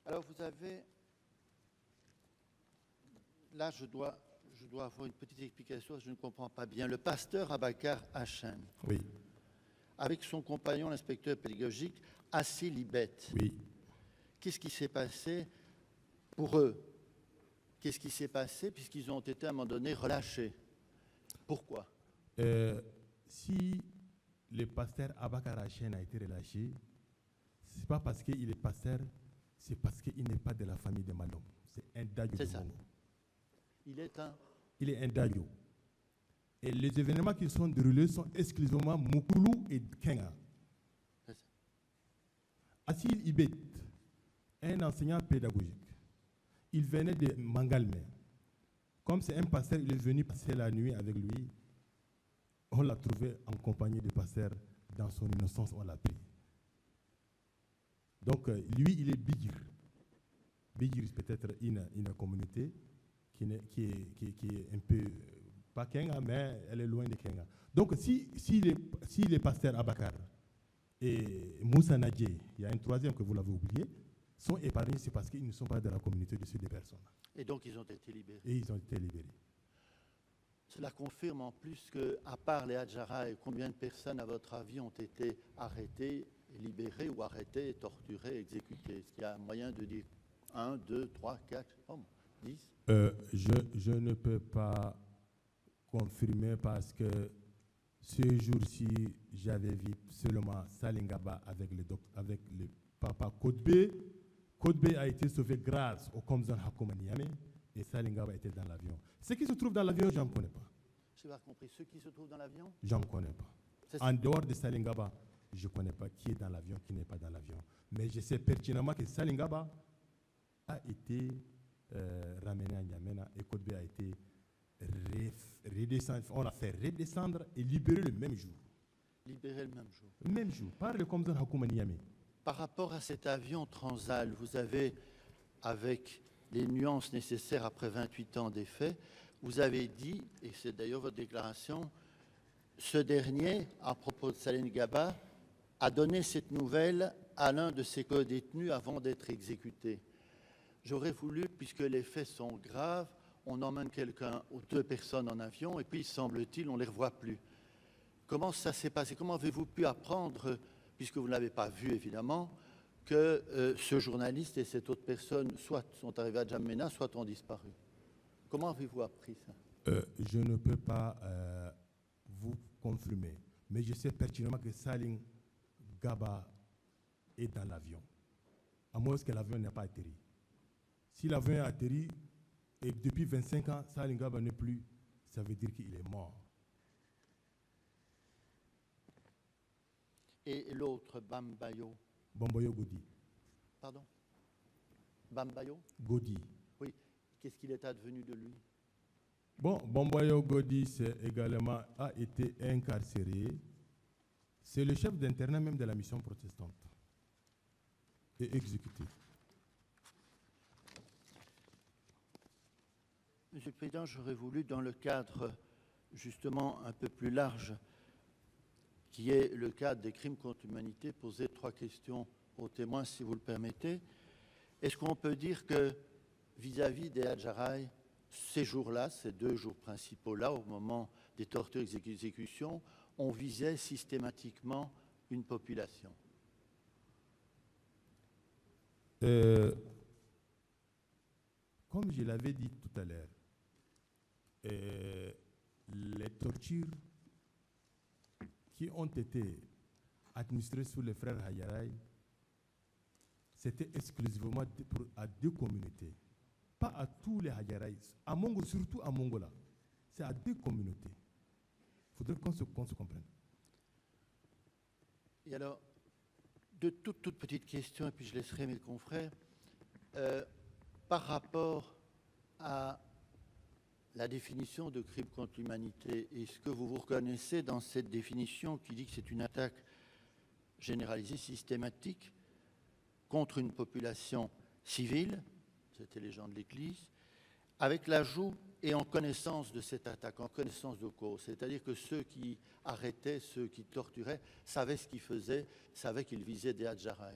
S7: Alors vous avez, là je dois avoir une petite explication, je ne comprends pas bien. Le pasteur Abakar Hachem,
S2: Oui.
S7: avec son compagnon, l'inspecteur pédagogique, Assi Libet.
S2: Oui.
S7: Qu'est-ce qui s'est passé pour eux? Qu'est-ce qui s'est passé puisqu'ils ont été à un moment donné relâchés? Pourquoi?
S2: Si le pasteur Abakar Hachem a été relâché, ce n'est pas parce qu'il est pasteur, c'est parce qu'il n'est pas de la famille de Malom. C'est un Dayo.
S7: C'est ça. Il est un
S2: Dayo. Et les événements qui sont déroulés sont exclusivement Moukoulou et Kenga. Assil Ibet, un enseignant pédagogique, il venait de Mangalmé. Comme c'est un pasteur, il est venu passer la nuit avec lui. On l'a trouvé en compagnie du pasteur. Dans son innocence, on l'a pris. Donc, lui, il est Bigir. Bigir, c'est peut-être une communauté qui est un peu, pas Kenga, mais elle est loin de Kenga. Donc, si les pasteurs Abakar et Moussa Nadje, il y a un troisième que vous l'avez oublié, sont épargnés, c'est parce qu'ils ne sont pas de la communauté de ces deux personnes.
S7: Et donc, ils ont été libérés.
S2: Et ils ont été libérés.
S7: Cela confirme en plus qu'à part les Hadjaraï, combien de personnes, à votre avis, ont été arrêtées, libérées ou arrêtées, torturées, exécutées? Est-ce qu'il y a un moyen de dire 1, 2, 3, 4, 10?
S2: Je ne peux pas confirmer parce que ce jour-ci, j'avais vu seulement Salingaba avec le papa Kodbe. Kodbe a été sauvé grâce au Komzan Hakoumaniame et Salingaba était dans l'avion. Ce qui se trouve dans l'avion, je n'en connais pas.
S7: Je n'ai pas compris. Ceux qui se trouvent dans l'avion?
S2: Je n'en connais pas. En dehors de Salingaba, je ne connais pas qui est dans l'avion, qui n'est pas dans l'avion. Mais je sais pertinemment que Salingaba a été ramené à N'Djamena et Kodbe a été redescendu. On l'a fait redescendre et libérer le même jour.
S7: Libéré le même jour.
S2: Le même jour, par le Komzan Hakoumaniame.
S7: Par rapport à cet avion Transal, vous avez, avec les nuances nécessaires après 28 ans des faits, vous avez dit, et c'est d'ailleurs votre déclaration, ce dernier, à propos de Salim Gaba, a donné cette nouvelle à l'un de ses co-détenus avant d'être exécuté. J'aurais voulu, puisque les faits sont graves, on emmène quelqu'un ou deux personnes en avion et puis, semble-t-il, on ne les revoit plus. Comment ça s'est passé? Comment avez-vous pu apprendre, puisque vous ne l'avez pas vu évidemment, que ce journaliste et cette autre personne soit sont arrivés à N'Djamena, soit ont disparu? Comment avez-vous appris ça?
S2: Je ne peux pas vous confirmer, mais je sais pertinemment que Salim Gaba est dans l'avion, à moins que l'avion n'ait pas atterri. Si l'avion a atterri et depuis 25 ans, Salim Gaba n'est plus, ça veut dire qu'il est mort.
S7: Et l'autre, Bambayo?
S2: Bambayo Goudi.
S7: Pardon? Bambayo?
S2: Godi.
S7: Oui. Qu'est-ce qu'il est advenu de lui?
S2: Bon, Bambayo Godi a été incarcéré. C'est le chef d'internat même de la mission protestante. Et exécuté.
S7: Monsieur le Président, j'aurais voulu, dans le cadre justement un peu plus large, qui est le cadre des crimes contre l'humanité, poser 3 questions aux témoins, si vous le permettez. Est-ce qu'on peut dire que, vis-à-vis des Hadjaraï, ces jours-là, ces 2 jours principaux-là, au moment des tortures et des exécutions, on visait systématiquement une population?
S2: Comme je l'avais dit tout à l'heure, les tortures qui ont été administrées sur les frères Hayarai, c'était exclusivement à 2 communautés. Pas à tous les Hayarai. À Mongo, surtout à Mongola. C'est à 2 communautés. Il faudrait qu'on se comprenne.
S7: Et alors, 2 toutes petites questions, et puis je laisserai mes confrères. Par rapport à la définition de crime contre l'humanité, est-ce que vous vous reconnaissez dans cette définition qui dit que c'est une attaque généralisée, systématique, contre une population civile, c'était les gens de l'Église, avec l'ajout et en connaissance de cette attaque, en connaissance de cause, c'est-à-dire que ceux qui arrêtaient, ceux qui torturaient, savaient ce qu'ils faisaient, savaient qu'ils visaient des Hadjaraï?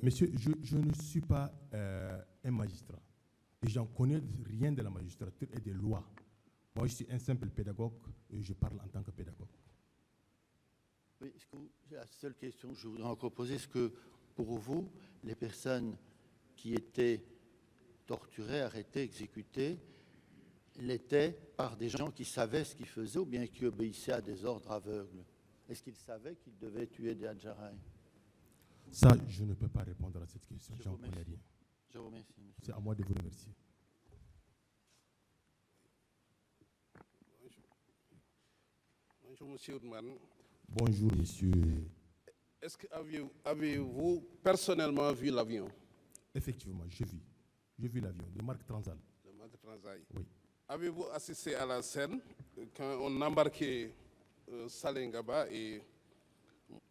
S2: Monsieur, je ne suis pas un magistrat. Et j'en connais rien de la magistrature et des lois. Moi, je suis un simple pédagogue et je parle en tant que pédagogue.
S7: Oui, c'est la seule question que je voudrais encore poser. Est-ce que, pour vous, les personnes qui étaient torturées, arrêtées, exécutées, l'étaient par des gens qui savaient ce qu'ils faisaient ou bien qui obéissaient à des ordres aveugles? Est-ce qu'ils savaient qu'ils devaient tuer des Hadjaraï?
S2: Ça, je ne peux pas répondre à cette question. J'en connais rien.
S7: Je vous remercie, monsieur.
S2: C'est à moi de vous remercier.
S8: Bonjour, monsieur Oudman.
S2: Bonjour, monsieur.
S8: Est-ce que avez-vous personnellement vu l'avion?
S2: Effectivement, j'ai vu l'avion de marque Transal.
S8: De marque Transal.
S2: Oui.
S8: Avez-vous assisté à la scène quand on embarquait Salengaba et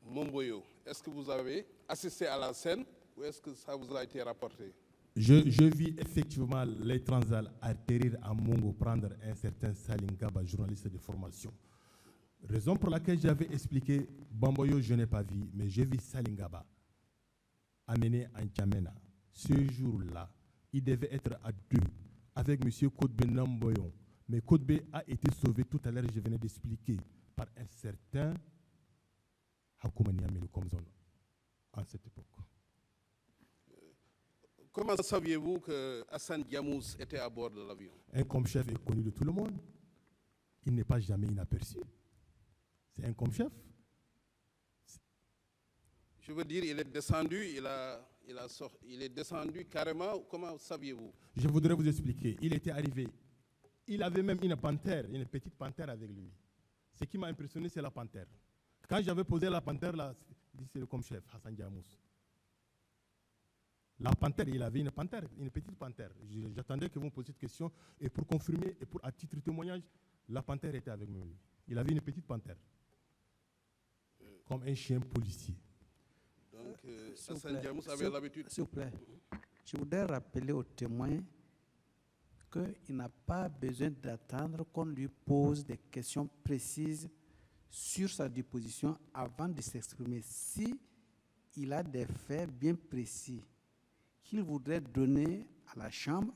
S8: Momboyo? Est-ce que vous avez assisté à la scène ou est-ce que ça vous a été rapporté?
S2: Je vis effectivement les Transal atterrir à Mongo, prendre un certain Salingaba, journaliste de formation. Raison pour laquelle j'avais expliqué Bamboyo, je n'ai pas vu, mais j'ai vu Salingaba amené en N'Djamena. Ce jour-là, il devait être à 2 avec M. Kodbe Namboyon. Mais Kodbe a été sauvé tout à l'heure, je venais d'expliquer, par un certain Hakoumani Amelu Komzon en cette époque.
S8: Comment saviez-vous que Hassan Diamous était à bord de l'avion?
S2: Un comme-chef est connu de tout le monde. Il n'est pas jamais inaperçu. C'est un comme-chef.
S8: Je veux dire, il est descendu, il est descendu carrément. Comment saviez-vous?
S2: Je voudrais vous expliquer. Il était arrivé. Il avait même une panthère, une petite panthère avec lui. Ce qui m'a impressionné, c'est la panthère. Quand j'avais posé la panthère, là, c'est le comme-chef, Hassan Diamous. La panthère, il avait une panthère, une petite panthère. J'attendais que vous me posiez cette question. Et pour confirmer, et pour à titre de témoignage, la panthère était avec lui. Il avait une petite panthère. Comme un chien policier.
S8: Donc, Hassan Diamous avait l'habitude.
S1: S'il vous plaît, je voudrais rappeler aux témoins qu'il n'a pas besoin d'attendre qu'on lui pose des questions précises sur sa déposition avant de s'exprimer. Si il a des faits bien précis qu'il voudrait donner à la Chambre,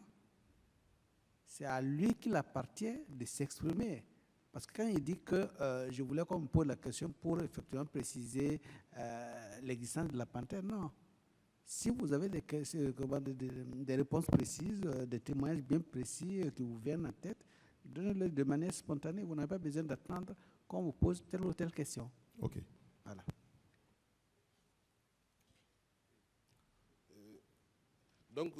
S1: c'est à lui qu'il appartient de s'exprimer. Parce que quand il dit que je voulais qu'on me pose la question pour effectivement préciser l'existence de la panthère, non. Si vous avez des réponses précises, des témoignages bien précis qui vous viennent en tête, donnez-le de manière spontanée. Vous n'avez pas besoin d'attendre qu'on vous pose telle ou telle question.
S2: OK.
S1: Voilà.
S8: Donc,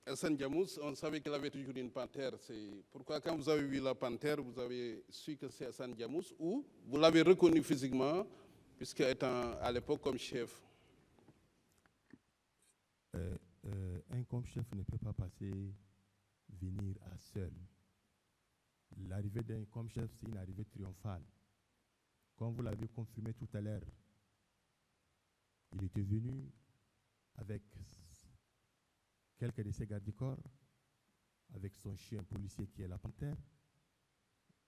S8: Hassan Diamous, on savait qu'il avait toujours une panthère. C'est pourquoi, quand vous avez vu la panthère, vous avez su que c'est Hassan Diamous, ou vous l'avez reconnu physiquement, puisqu'étant à l'époque comme chef?
S2: Un comme-chef ne peut pas venir à seul. L'arrivée d'un comme-chef, c'est une arrivée triomphale. Comme vous l'avez confirmé tout à l'heure, il était venu avec quelques de ses gardes du corps, avec son chien policier qui est la panthère.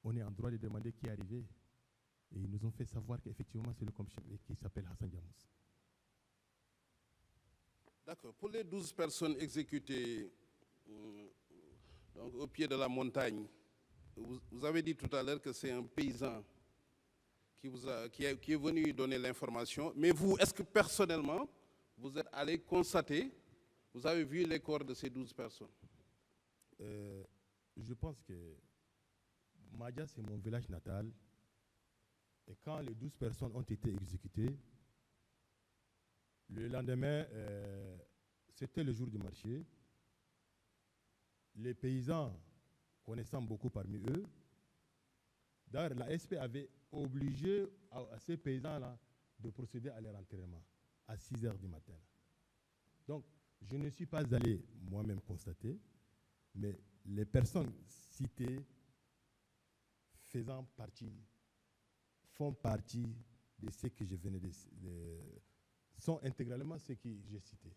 S2: On est en droit de demander qui est arrivé. Et ils nous ont fait savoir qu'effectivement, c'est le comme-chef qui s'appelle Hassan Diamous.
S8: D'accord. Pour les 12 personnes exécutées donc, au pied de la montagne, vous avez dit tout à l'heure que c'est un paysan qui est venu donner l'information. Mais vous, est-ce que personnellement, vous êtes allé constater, vous avez vu les corps de ces 12 personnes?
S2: Je pense que Madia, c'est mon village natal. Et quand les 12 personnes ont été exécutées, le lendemain, c'était le jour du marché. Les paysans, connaissant beaucoup parmi eux, d'ailleurs, la SP avait obligé à ces paysans-là de procéder à leur enterrement à 6 heures du matin. Donc, je ne suis pas allé moi-même constater, mais les personnes citées font partie de ce que je venais sont intégralement ceux que j'ai cités.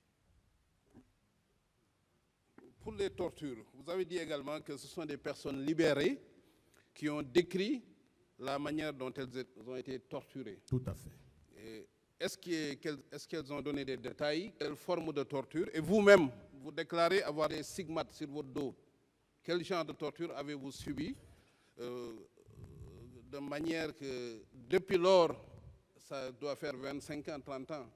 S8: Pour les tortures, vous avez dit également que ce sont des personnes libérées qui ont décrit la manière dont elles ont été torturées.
S2: Tout à fait.
S8: Est-ce qu'elles ont donné des détails? Quelle forme de torture? Et vous-même, vous déclarez avoir des stigmates sur votre dos. Quel genre de torture avez-vous subi? De manière que, depuis lors, ça doit faire 25 ans, 30 ans,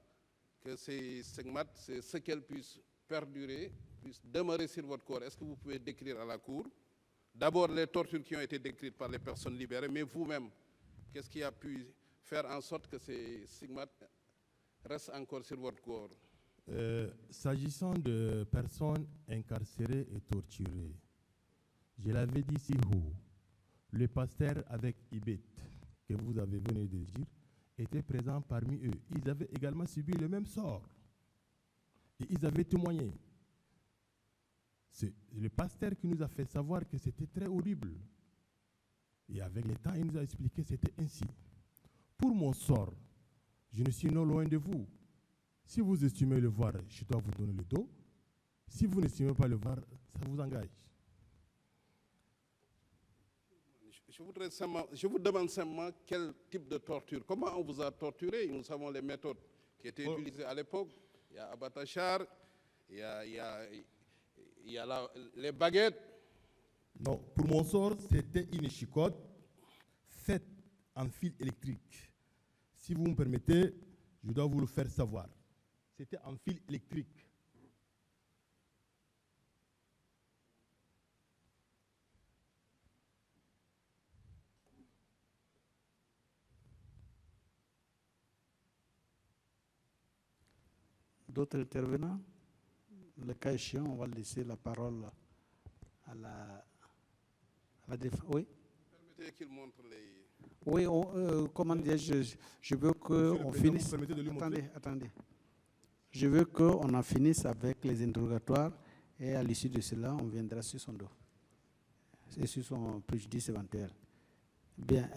S8: que ces stigmates, c'est ce qu'elles puissent perdurer, puissent demeurer sur votre corps. Est-ce que vous pouvez décrire à la Cour d'abord les tortures qui ont été décrites par les personnes libérées, mais vous-même, qu'est-ce qui a pu faire en sorte que ces stigmates restent encore sur votre corps?
S2: S'agissant de personnes incarcérées et torturées, je l'avais dit si haut, le pasteur avec Ibet, que vous avez venu de dire, était présent parmi eux. Ils avaient également subi le même sort. Et ils avaient témoigné. C'est le pasteur qui nous a fait savoir que c'était très horrible. Et avec le temps, il nous a expliqué que c'était ainsi. Pour mon sort, je ne suis non loin de vous. Si vous estimez le voir, je dois vous donner le dos. Si vous n'estimez pas le voir, ça vous engage.
S8: Je vous demande simplement quel type de torture. Comment on vous a torturé? Nous savons les méthodes qui étaient utilisées à l'époque. Il y a abatachar, il y a les baguettes.
S2: Non, pour mon sort, c'était une chicotte faite en fil électrique. Si vous me permettez, je dois vous le faire savoir. C'était en fil électrique.
S1: D'autres intervenants? Le cas échéant, on va laisser la parole à la défense. Oui?
S8: Permettez qu'il montre les...
S1: Oui, comment dire, je veux qu'on finisse. Attendez. Je veux qu'on en finisse avec les interrogatoires et à l'issue de cela, on viendra sur son dos et sur son préjudice éventuel. Bien,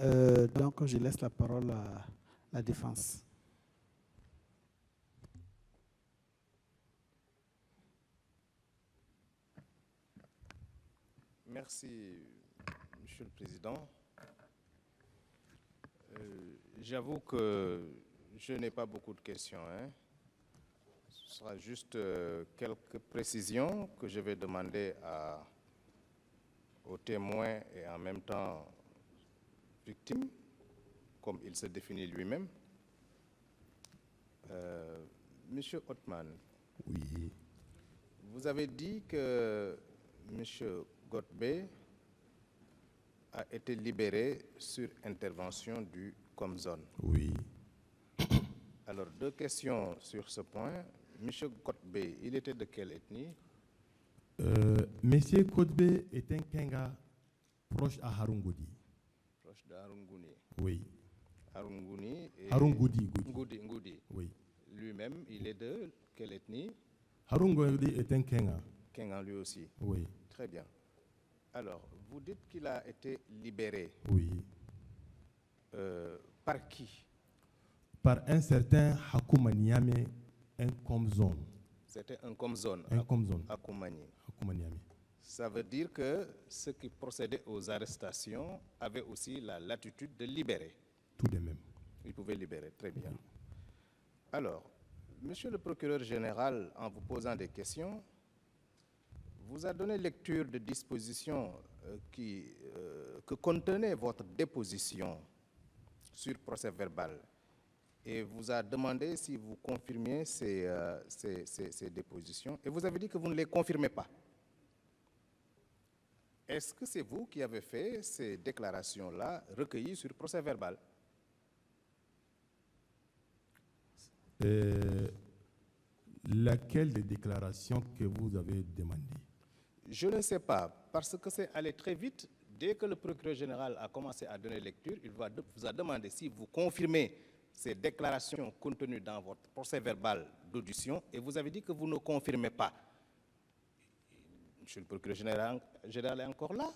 S1: donc je laisse la parole à la défense.
S9: Merci, Monsieur le Président. J'avoue que je n'ai pas beaucoup de questions. Ce sera juste quelques précisions que je vais demander aux témoins et en même temps victimes, comme il se définit lui-même. Monsieur Othman,
S2: oui.
S9: Vous avez dit que Monsieur Godbey a été libéré sur intervention du Comzone.
S2: Oui.
S9: Alors, 2 questions sur ce point. Monsieur Godbey, il était de quelle ethnie?
S2: Monsieur Godbey est un Kenga proche à Harungoudi.
S9: Proche de Harungouni.
S2: Oui.
S9: Harungouni et...
S2: Harungoudi.
S9: Ngoudi.
S2: Oui.
S9: Lui-même, il est de quelle ethnie?
S2: Harun Goyode est un Kenga.
S9: Kengan lui aussi.
S2: Oui,
S9: Très bien. Alors, vous dites qu'il a été libéré.
S2: oui.
S9: Par qui?
S2: Par un certain Hakuma Niame, un Komzon.
S9: C'était un Komzon
S2: Un Komzon.
S9: à Koumani.
S2: Hakuma Niame.
S9: Ça veut dire que ceux qui procédaient aux arrestations avaient aussi la latitude de libérer.
S2: Tout de même.
S9: Ils pouvaient libérer, très bien. Alors, monsieur le procureur général, en vous posant des questions, vous a donné lecture de dispositions que contenait votre déposition sur procès verbal et vous a demandé si vous confirmiez ces dépositions et vous avez dit que vous ne les confirmez pas. Est-ce que c'est vous qui avez fait ces déclarations-là recueillies sur procès verbal?
S2: Laquelle des déclarations que vous avez demandées?
S9: Je ne sais pas, parce que c'est allé très vite. Dès que le procureur général a commencé à donner lecture, il vous a demandé si vous confirmez ces déclarations contenues dans votre procès verbal d'audition, et vous avez dit que vous ne confirmez pas. Monsieur le procureur général est encore là,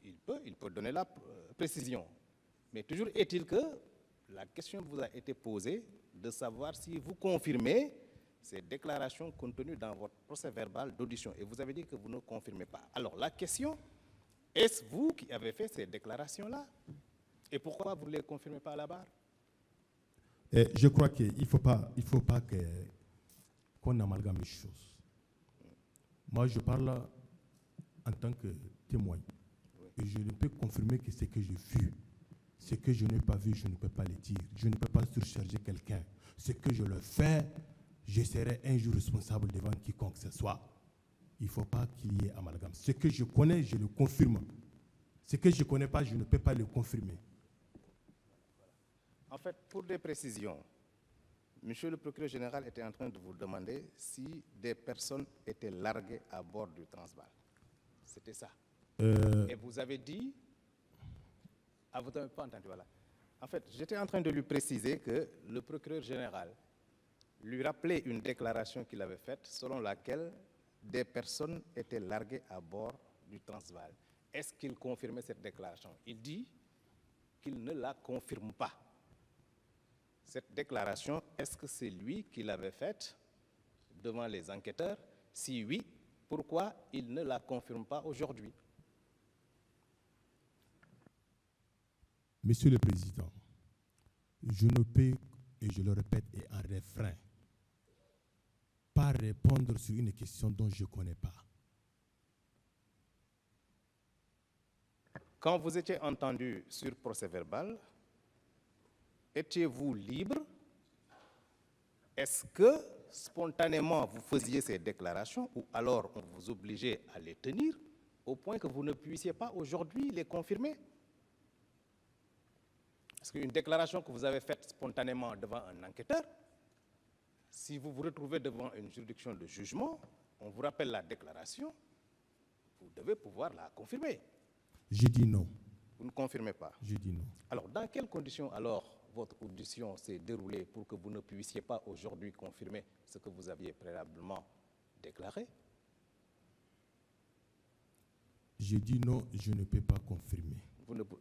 S9: il peut donner la précision. Mais toujours est-il que la question vous a été posée de savoir si vous confirmez ces déclarations contenues dans votre procès verbal d'audition. Et vous avez dit que vous ne confirmez pas. Alors la question, est-ce vous qui avez fait ces déclarations-là? Et pourquoi vous ne les confirmez pas à la barre?
S2: Je crois qu'il ne faut pas qu'on amalgame les choses. Moi, je parle en tant que témoin. Et je ne peux confirmer que ce que j'ai vu. Ce que je n'ai pas vu, je ne peux pas le dire. Je ne peux pas surcharger quelqu'un. Ce que je le fais, je serai un jour responsable devant quiconque que ce soit. Il ne faut pas qu'il y ait amalgame. Ce que je connais, je le confirme. Ce que je ne connais pas, je ne peux pas le confirmer.
S9: En fait, pour des précisions, monsieur le procureur général était en train de vous demander si des personnes étaient larguées à bord du Transvaal. C'était ça. Et vous avez dit... Ah, vous n'avez pas entendu, voilà. En fait, j'étais en train de lui préciser que le procureur général lui rappelait une déclaration qu'il avait faite selon laquelle des personnes étaient larguées à bord du Transvaal. Est-ce qu'il confirmait cette déclaration? Il dit qu'il ne la confirme pas. Cette déclaration, est-ce que c'est lui qui l'avait faite devant les enquêteurs? Si oui, pourquoi il ne la confirme pas aujourd'hui?
S2: Monsieur le Président, je ne peux, et je le répète et en refrain, pas répondre sur une question dont je ne connais pas.
S9: Quand vous étiez entendu sur procès verbal, étiez-vous libre? Est-ce que spontanément vous faisiez ces déclarations ou alors on vous obligeait à les tenir au point que vous ne puissiez pas aujourd'hui les confirmer? Parce qu'une déclaration que vous avez faite spontanément devant un enquêteur, si vous vous retrouvez devant une juridiction de jugement, on vous rappelle la déclaration, vous devez pouvoir la confirmer.
S2: Je dis non.
S9: Vous ne confirmez pas.
S2: Je dis non.
S9: Alors, dans quelles conditions alors votre audition s'est déroulée pour que vous ne puissiez pas aujourd'hui confirmer ce que vous aviez préalablement déclaré?
S2: Je dis non, je ne peux pas confirmer.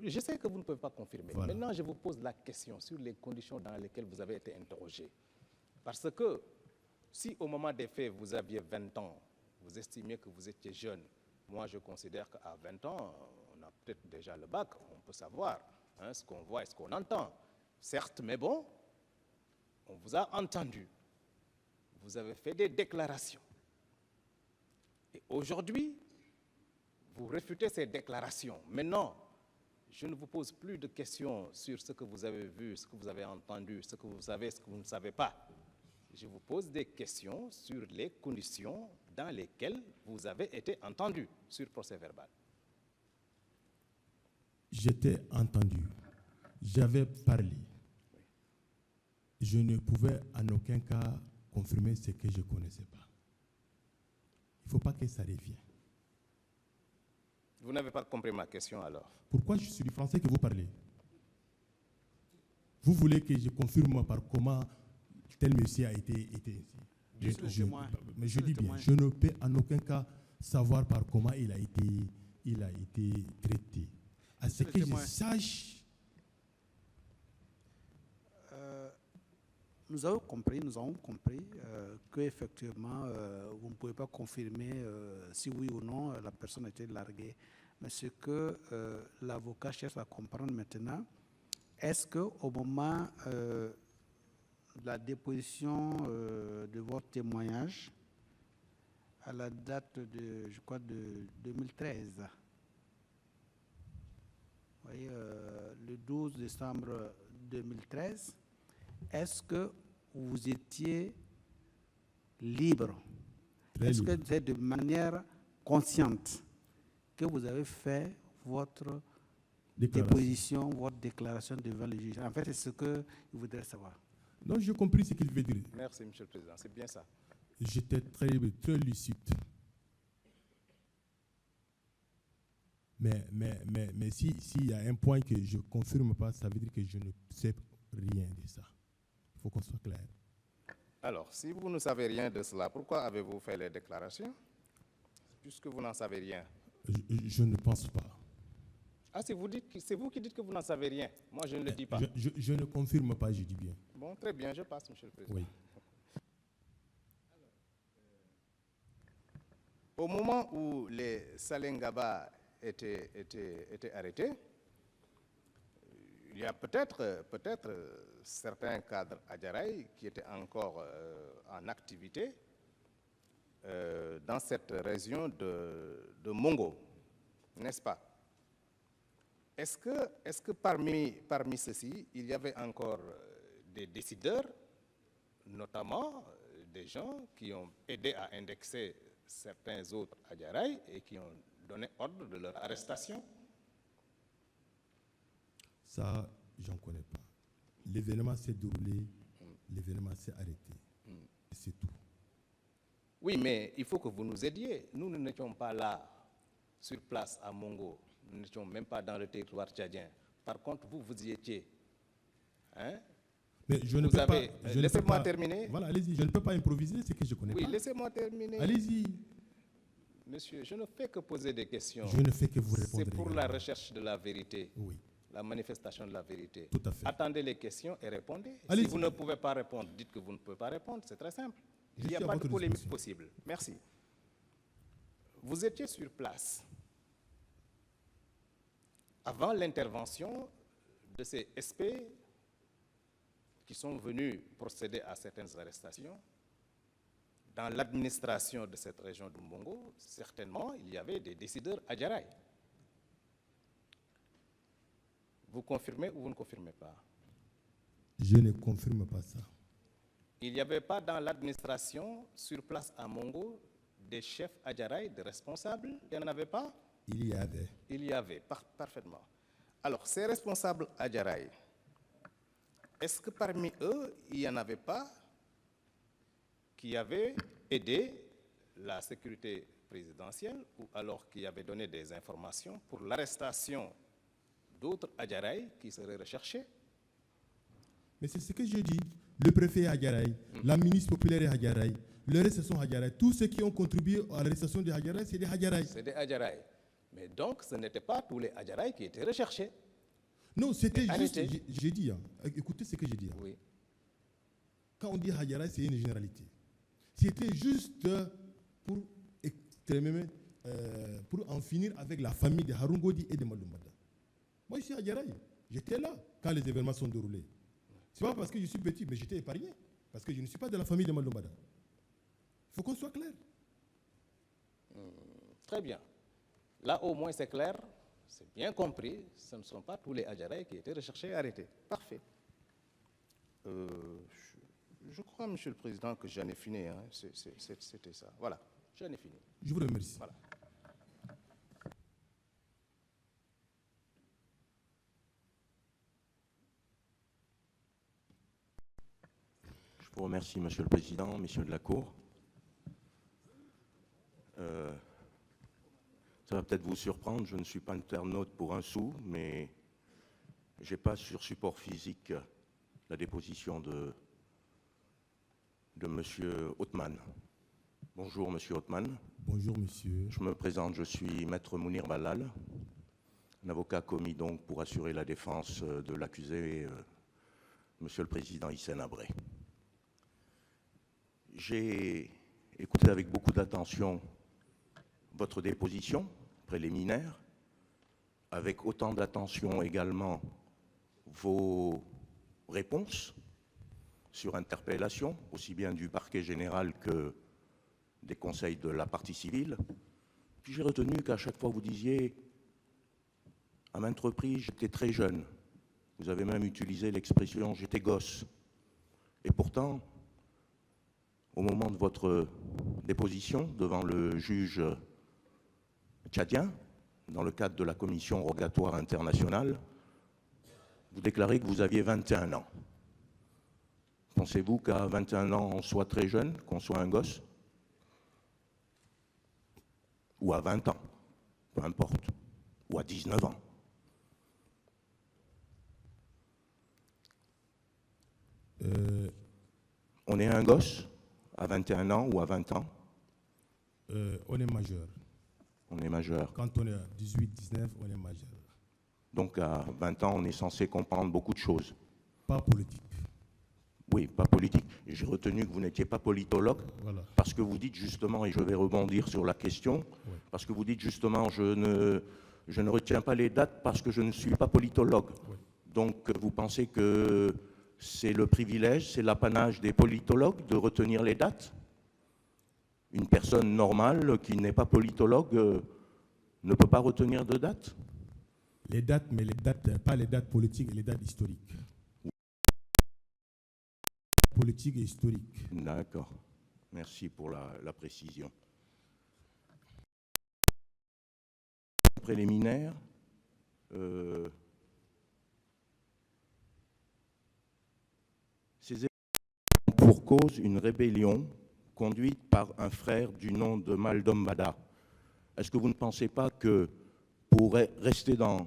S9: Je sais que vous ne pouvez pas confirmer.
S2: Voilà.
S9: Maintenant, je vous pose la question sur les conditions dans lesquelles vous avez été interrogé. Parce que si au moment des faits, vous aviez 20 ans, vous estimiez que vous étiez jeune, moi je considère qu'à 20 ans, on a peut-être déjà le bac, on peut savoir ce qu'on voit et ce qu'on entend. Certes, mais bon, on vous a entendu. Vous avez fait des déclarations. Et aujourd'hui, vous réfutez ces déclarations. Maintenant, je ne vous pose plus de questions sur ce que vous avez vu, ce que vous avez entendu, ce que vous savez, ce que vous ne savez pas. Je vous pose des questions sur les conditions dans lesquelles vous avez été entendu sur procès verbal.
S2: J'étais entendu. J'avais parlé. Je ne pouvais en aucun cas confirmer ce que je ne connaissais pas. Il ne faut pas que ça revienne.
S9: Vous n'avez pas compris ma question alors?
S2: Pourquoi je suis du français que vous parlez? Vous voulez que je confirme par comment tel monsieur a été ici?
S1: Juste le témoin.
S2: Mais je
S1: Juste le
S2: dis bien,
S1: témoin.
S2: je ne peux en aucun cas savoir par comment il a été traité. À ce
S1: le
S2: que je
S1: témoin.
S2: sache,
S1: Nous avons compris qu'effectivement, vous ne pouvez pas confirmer si oui ou non la personne a été larguée. Mais ce que l'avocat cherche à comprendre maintenant, est-ce qu'au moment de la déposition de votre témoignage, à la date de, je crois, de 2013, vous voyez, le 12 décembre 2013, est-ce que vous étiez libre?
S2: Très
S1: Est-ce
S2: libre.
S1: que c'est de manière consciente que vous avez fait votre déposition, votre déclaration devant le juge? En fait, c'est ce que je voudrais savoir.
S2: non, j'ai compris ce qu'il veut dire.
S9: Merci, Monsieur le Président. C'est bien ça.
S2: J'étais très libre, très lucide. Mais s'il y a un point que je ne confirme pas, ça veut dire que je ne sais rien de ça. Il faut qu'on soit clair.
S9: Alors, si vous ne savez rien de cela, pourquoi avez-vous fait les déclarations? Puisque vous n'en savez rien.
S2: Je ne pense pas.
S9: Ah, c'est vous qui dites que vous n'en savez rien. Moi, je ne le dis pas.
S2: Je ne confirme pas, je dis bien.
S9: Bon, très bien, je passe, Monsieur le Président.
S2: Oui.
S9: Au moment où les Salengaba étaient arrêtés, il y a peut-être certains cadres Adjaraï qui étaient encore en activité dans cette région de Mongo, n'est-ce pas? Est-ce que parmi ceux-ci, il y avait encore des décideurs, notamment des gens qui ont aidé à indexer certains autres Adjaraï et qui ont donné ordre de leur arrestation?
S2: Ça, j'en connais pas. L'événement s'est déroulé, l'événement s'est arrêté. Et c'est tout.
S9: Oui, mais il faut que vous nous aidiez. Nous n'étions pas là, sur place à Mongo. Nous n'étions même pas dans le territoire tchadien. Par contre, vous y étiez. Hein?
S2: Mais je ne
S9: Vous
S2: peux pas.
S9: avez-
S2: je ne peux
S9: laissez-moi
S2: pas-
S9: terminer.
S2: Voilà, allez-y. Je ne peux pas improviser ce que je connais
S9: Oui,
S2: pas.
S9: laissez-moi terminer.
S2: Allez-y.
S9: Monsieur, je ne fais que poser des questions.
S2: Je ne fais que vous répondre.
S9: C'est pour la
S2: également.
S9: recherche de la vérité,
S2: Oui,
S9: la manifestation de la vérité.
S2: tout à fait.
S9: Attendez les questions et répondez. Si
S2: Allez-y.
S9: vous ne pouvez pas répondre, dites que vous ne pouvez pas répondre. C'est très simple.
S2: Je
S9: Il n'y a
S2: suis à
S9: pas de
S2: votre
S9: polémique
S2: disposition.
S9: possible. Merci. Vous étiez sur place avant l'intervention de ces SP qui sont venus procéder à certaines arrestations. Dans l'administration de cette région de Mbongo, certainement, il y avait des décideurs Adjaraï. Vous confirmez ou vous ne confirmez pas?
S2: Je ne confirme pas ça.
S9: Il n'y avait pas dans l'administration, sur place à Mongo, des chefs Adjaraï, des responsables? Il n'y en avait pas?
S2: Il y avait.
S9: Il y avait, parfaitement. Alors, ces responsables Adjaraï, est-ce que parmi eux, il n'y en avait pas qui avaient aidé la sécurité présidentielle ou alors qui avaient donné des informations pour l'arrestation d'autres Adjaraï qui seraient recherchés?
S2: Mais c'est ce que je dis. Le préfet est Hadjaraï, la ministre populaire est Hadjaraï, le reste sont Hadjaraï. Tous ceux qui ont contribué à l'arrestation de Hadjaraï, c'est des Hadjaraï.
S9: C'est des Adjaraï. Mais donc, ce n'étaient pas tous les Adjaraï qui étaient recherchés.
S2: Non, c'était
S9: Mais
S2: juste,
S9: arrêtez.
S2: j'ai dit, hein, écoutez ce que j'ai dit. Hein.
S9: Oui.
S2: Quand on dit Hadjaraï, c'est une généralité. C'était juste pour, pour en finir avec la famille de Haroun Godi et de Malumbada. Moi, je suis Hadjaraï. J'étais là quand les événements sont déroulés. Ce n'est pas parce que je suis petit, mais j'étais épargné. Parce que je ne suis pas de la famille de Malumbada. Il faut qu'on soit clair.
S9: Très bien. Là, au moins, c'est clair, c'est bien compris. Ce ne sont pas tous les Adjaraï qui étaient recherchés et arrêtés. Parfait. Je crois, Monsieur le Président, que j'en ai fini. Hein. C'était ça. Voilà, j'en ai fini.
S2: Je vous remercie.
S9: Voilà.
S10: Je vous remercie, Monsieur le Président, Messieurs de la Cour. Ça va peut-être vous surprendre, je ne suis pas internaute pour un sou, mais je n'ai pas sur support physique la déposition de de M. Othman. Bonjour, M. Othman.
S2: Bonjour, monsieur.
S10: Je me présente, je suis Maître Mounir Balal, un avocat commis donc pour assurer la défense de l'accusé, Monsieur le Président Hissène Habré. J'ai écouté avec beaucoup d'attention votre déposition préliminaire, avec autant d'attention également vos réponses sur interpellation, aussi bien du parquet général que des conseils de la partie civile. Puis j'ai retenu qu'à chaque fois vous disiez, à maintes reprises, j'étais très jeune. Vous avez même utilisé l'expression « j'étais gosse ». Et pourtant, au moment de votre déposition devant le juge tchadien, dans le cadre de la commission rogatoire internationale, vous déclarez que vous aviez 21 ans. Pensez-vous qu'à 21 ans, on soit très jeune, qu'on soit un gosse? Ou à 20 ans, peu importe, ou à 19 ans? On est un gosse à 21 ans ou à 20 ans?
S2: On est majeur.
S10: On est majeur.
S2: Quand on est à 18, 19, on est majeur.
S10: Donc à 20 ans, on est censé comprendre beaucoup de choses.
S2: Pas politique.
S10: Oui, pas politique. J'ai retenu que vous n'étiez pas politologue,
S2: Voilà.
S10: parce que vous dites justement, et je vais rebondir sur la question,
S2: Oui.
S10: parce que vous dites justement, je ne retiens pas les dates parce que je ne suis pas politologue.
S2: Oui.
S10: Donc vous pensez que c'est le privilège, c'est l'apanage des politologues de retenir les dates? Une personne normale qui n'est pas politologue ne peut pas retenir de dates?
S2: Les dates, mais les dates, pas les dates politiques, les dates historiques. Politique et historique.
S10: D'accord. Merci pour la précision. Préliminaire, ces événements ont pour cause une rébellion conduite par un frère du nom de Maldom Bada. Est-ce que vous ne pensez pas que pour rester dans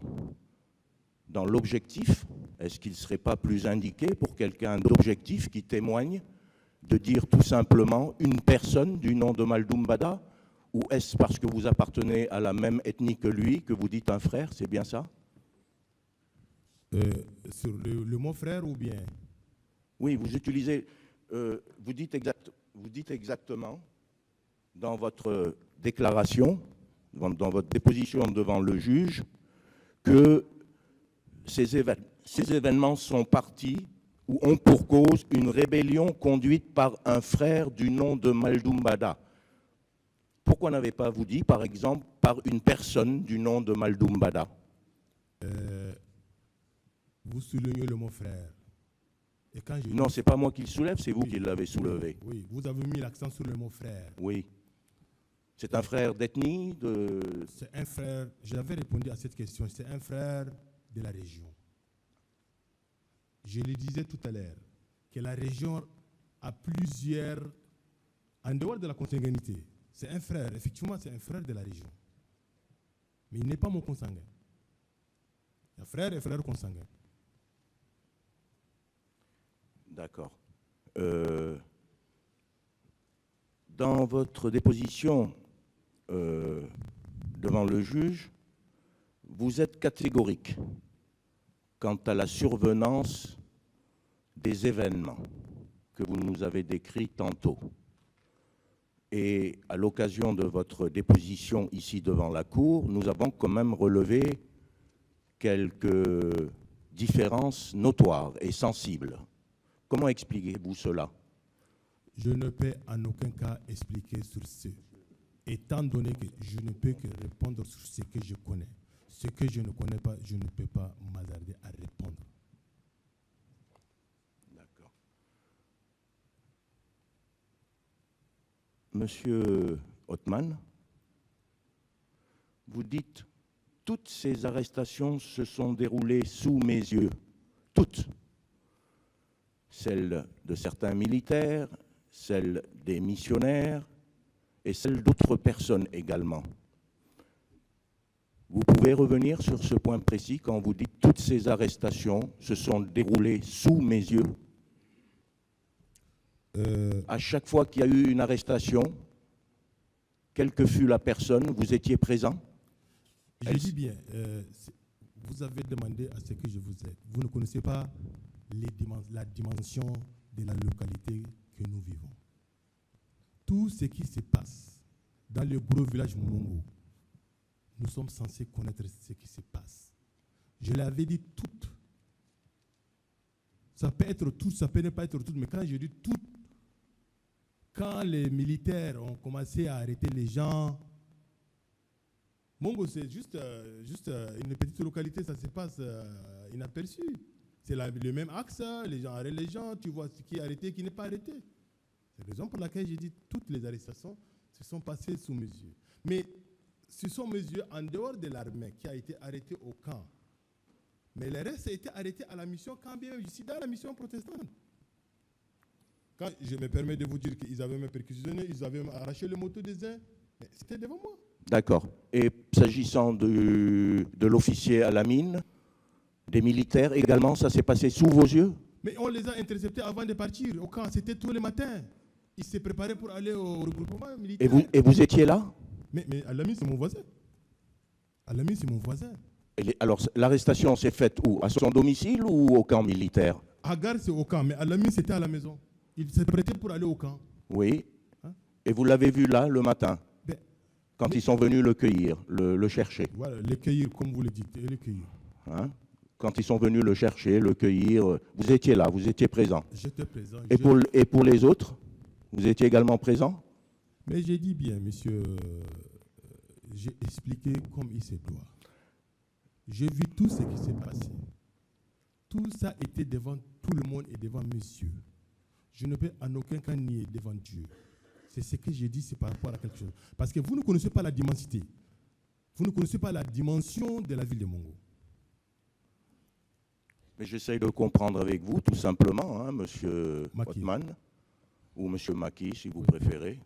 S10: l'objectif, est-ce qu'il ne serait pas plus indiqué pour quelqu'un d'objectif qui témoigne de dire tout simplement une personne du nom de Maldom Bada? Ou est-ce parce que vous appartenez à la même ethnie que lui que vous dites un frère? C'est bien ça?
S2: Sur le mot frère ou bien?
S10: Oui, vous utilisez, vous dites exactement dans votre déclaration, dans votre déposition devant le juge, que ces événements sont partis ou ont pour cause une rébellion conduite par un frère du nom de Maldom Bada. Pourquoi n'avez pas vous dit, par exemple, par une personne du nom de Maldom Bada?
S2: Vous soulignez le mot frère. Et quand je
S10: Non, ce n'est pas moi qui le soulève, c'est vous qui l'avez soulevé.
S2: Oui, vous avez mis l'accent sur le mot frère.
S10: Oui. C'est un frère d'ethnie
S2: C'est un frère, j'avais répondu à cette question, c'est un frère de la région. Je le disais tout à l'heure, que la région a plusieurs, en dehors de la consanguinité, c'est un frère, effectivement c'est un frère de la région. Mais il n'est pas mon consanguin. Il y a frère et frère consanguin.
S10: D'accord. Dans votre déposition devant le juge, vous êtes catégorique quant à la survenance des événements que vous nous avez décrits tantôt. Et à l'occasion de votre déposition ici devant la Cour, nous avons quand même relevé quelques différences notoires et sensibles. Comment expliquez-vous cela?
S2: Je ne peux en aucun cas expliquer sur ce, étant donné que je ne peux que répondre sur ce que je connais. Ce que je ne connais pas, je ne peux pas m'hasarder à répondre.
S10: D'accord. Monsieur Othman, vous dites « Toutes ces arrestations se sont déroulées sous mes yeux. Toutes. Celles de certains militaires, celles des missionnaires et celles d'autres personnes également. » Vous pouvez revenir sur ce point précis quand vous dites « Toutes ces arrestations se sont déroulées sous mes yeux ». À chaque fois qu'il y a eu une arrestation, quelle que fût la personne, vous étiez présent?
S2: Je dis bien, vous avez demandé à ce que je vous aide. Vous ne connaissez pas la dimension de la localité que nous vivons. Tout ce qui se passe dans le gros village Mongo, nous sommes censés connaître ce qui se passe. Je l'avais dit tout. Ça peut être tout, ça peut ne pas être tout, mais quand je dis tout, quand les militaires ont commencé à arrêter les gens, Mongo, c'est juste une petite localité, ça se passe inaperçu. C'est le même axe, les gens arrêtent les gens, tu vois ce qui est arrêté, qui n'est pas arrêté. C'est la raison pour laquelle j'ai dit toutes les arrestations se sont passées sous mes yeux. Mais ce sont mes yeux en dehors de l'armée qui a été arrêté au camp. Mais le reste a été arrêté à la mission quand bien je suis dans la mission protestante. Quand je me permets de vous dire qu'ils avaient même perquisitionné, ils avaient arraché le moto des uns, mais c'était devant moi.
S10: D'accord. Et s'agissant de l'officier à la mine, des militaires également, ça s'est passé sous vos yeux?
S2: Mais on les a interceptés avant de partir au camp, c'était tous les matins. Ils se préparaient pour aller au regroupement militaire.
S10: Et vous étiez là?
S2: Mais Alamine, c'est mon voisin. Alamine, c'est mon voisin.
S10: Alors, l'arrestation s'est faite où? À son domicile ou au camp militaire?
S2: Agar, c'est au camp, mais Alamine, c'était à la maison. Il s'est prêté pour aller au camp.
S10: Oui.
S2: Hein?
S10: Et vous l'avez vu là, le matin, quand
S2: mais,
S10: ils sont venus le cueillir, le chercher?
S2: Voilà, le cueillir, comme vous le dites, et le cueillir.
S10: Hein? Quand ils sont venus le chercher, le cueillir, vous étiez là, vous étiez présent?
S2: J'étais présent.
S10: Et pour les autres, vous étiez également présent?
S2: Mais j'ai dit bien, monsieur, j'ai expliqué comme il se doit. J'ai vu tout ce qui s'est passé. Tout ça était devant tout le monde et devant monsieur. Je ne peux en aucun cas nier devant Dieu. C'est ce que j'ai dit, c'est par rapport à quelque chose. Parce que vous ne connaissez pas la dimension. Vous ne connaissez pas la dimension de la ville de Mongo.
S10: Mais j'essaye de comprendre avec vous, tout simplement, hein, monsieur Othman, ou monsieur Maki, si vous préférez.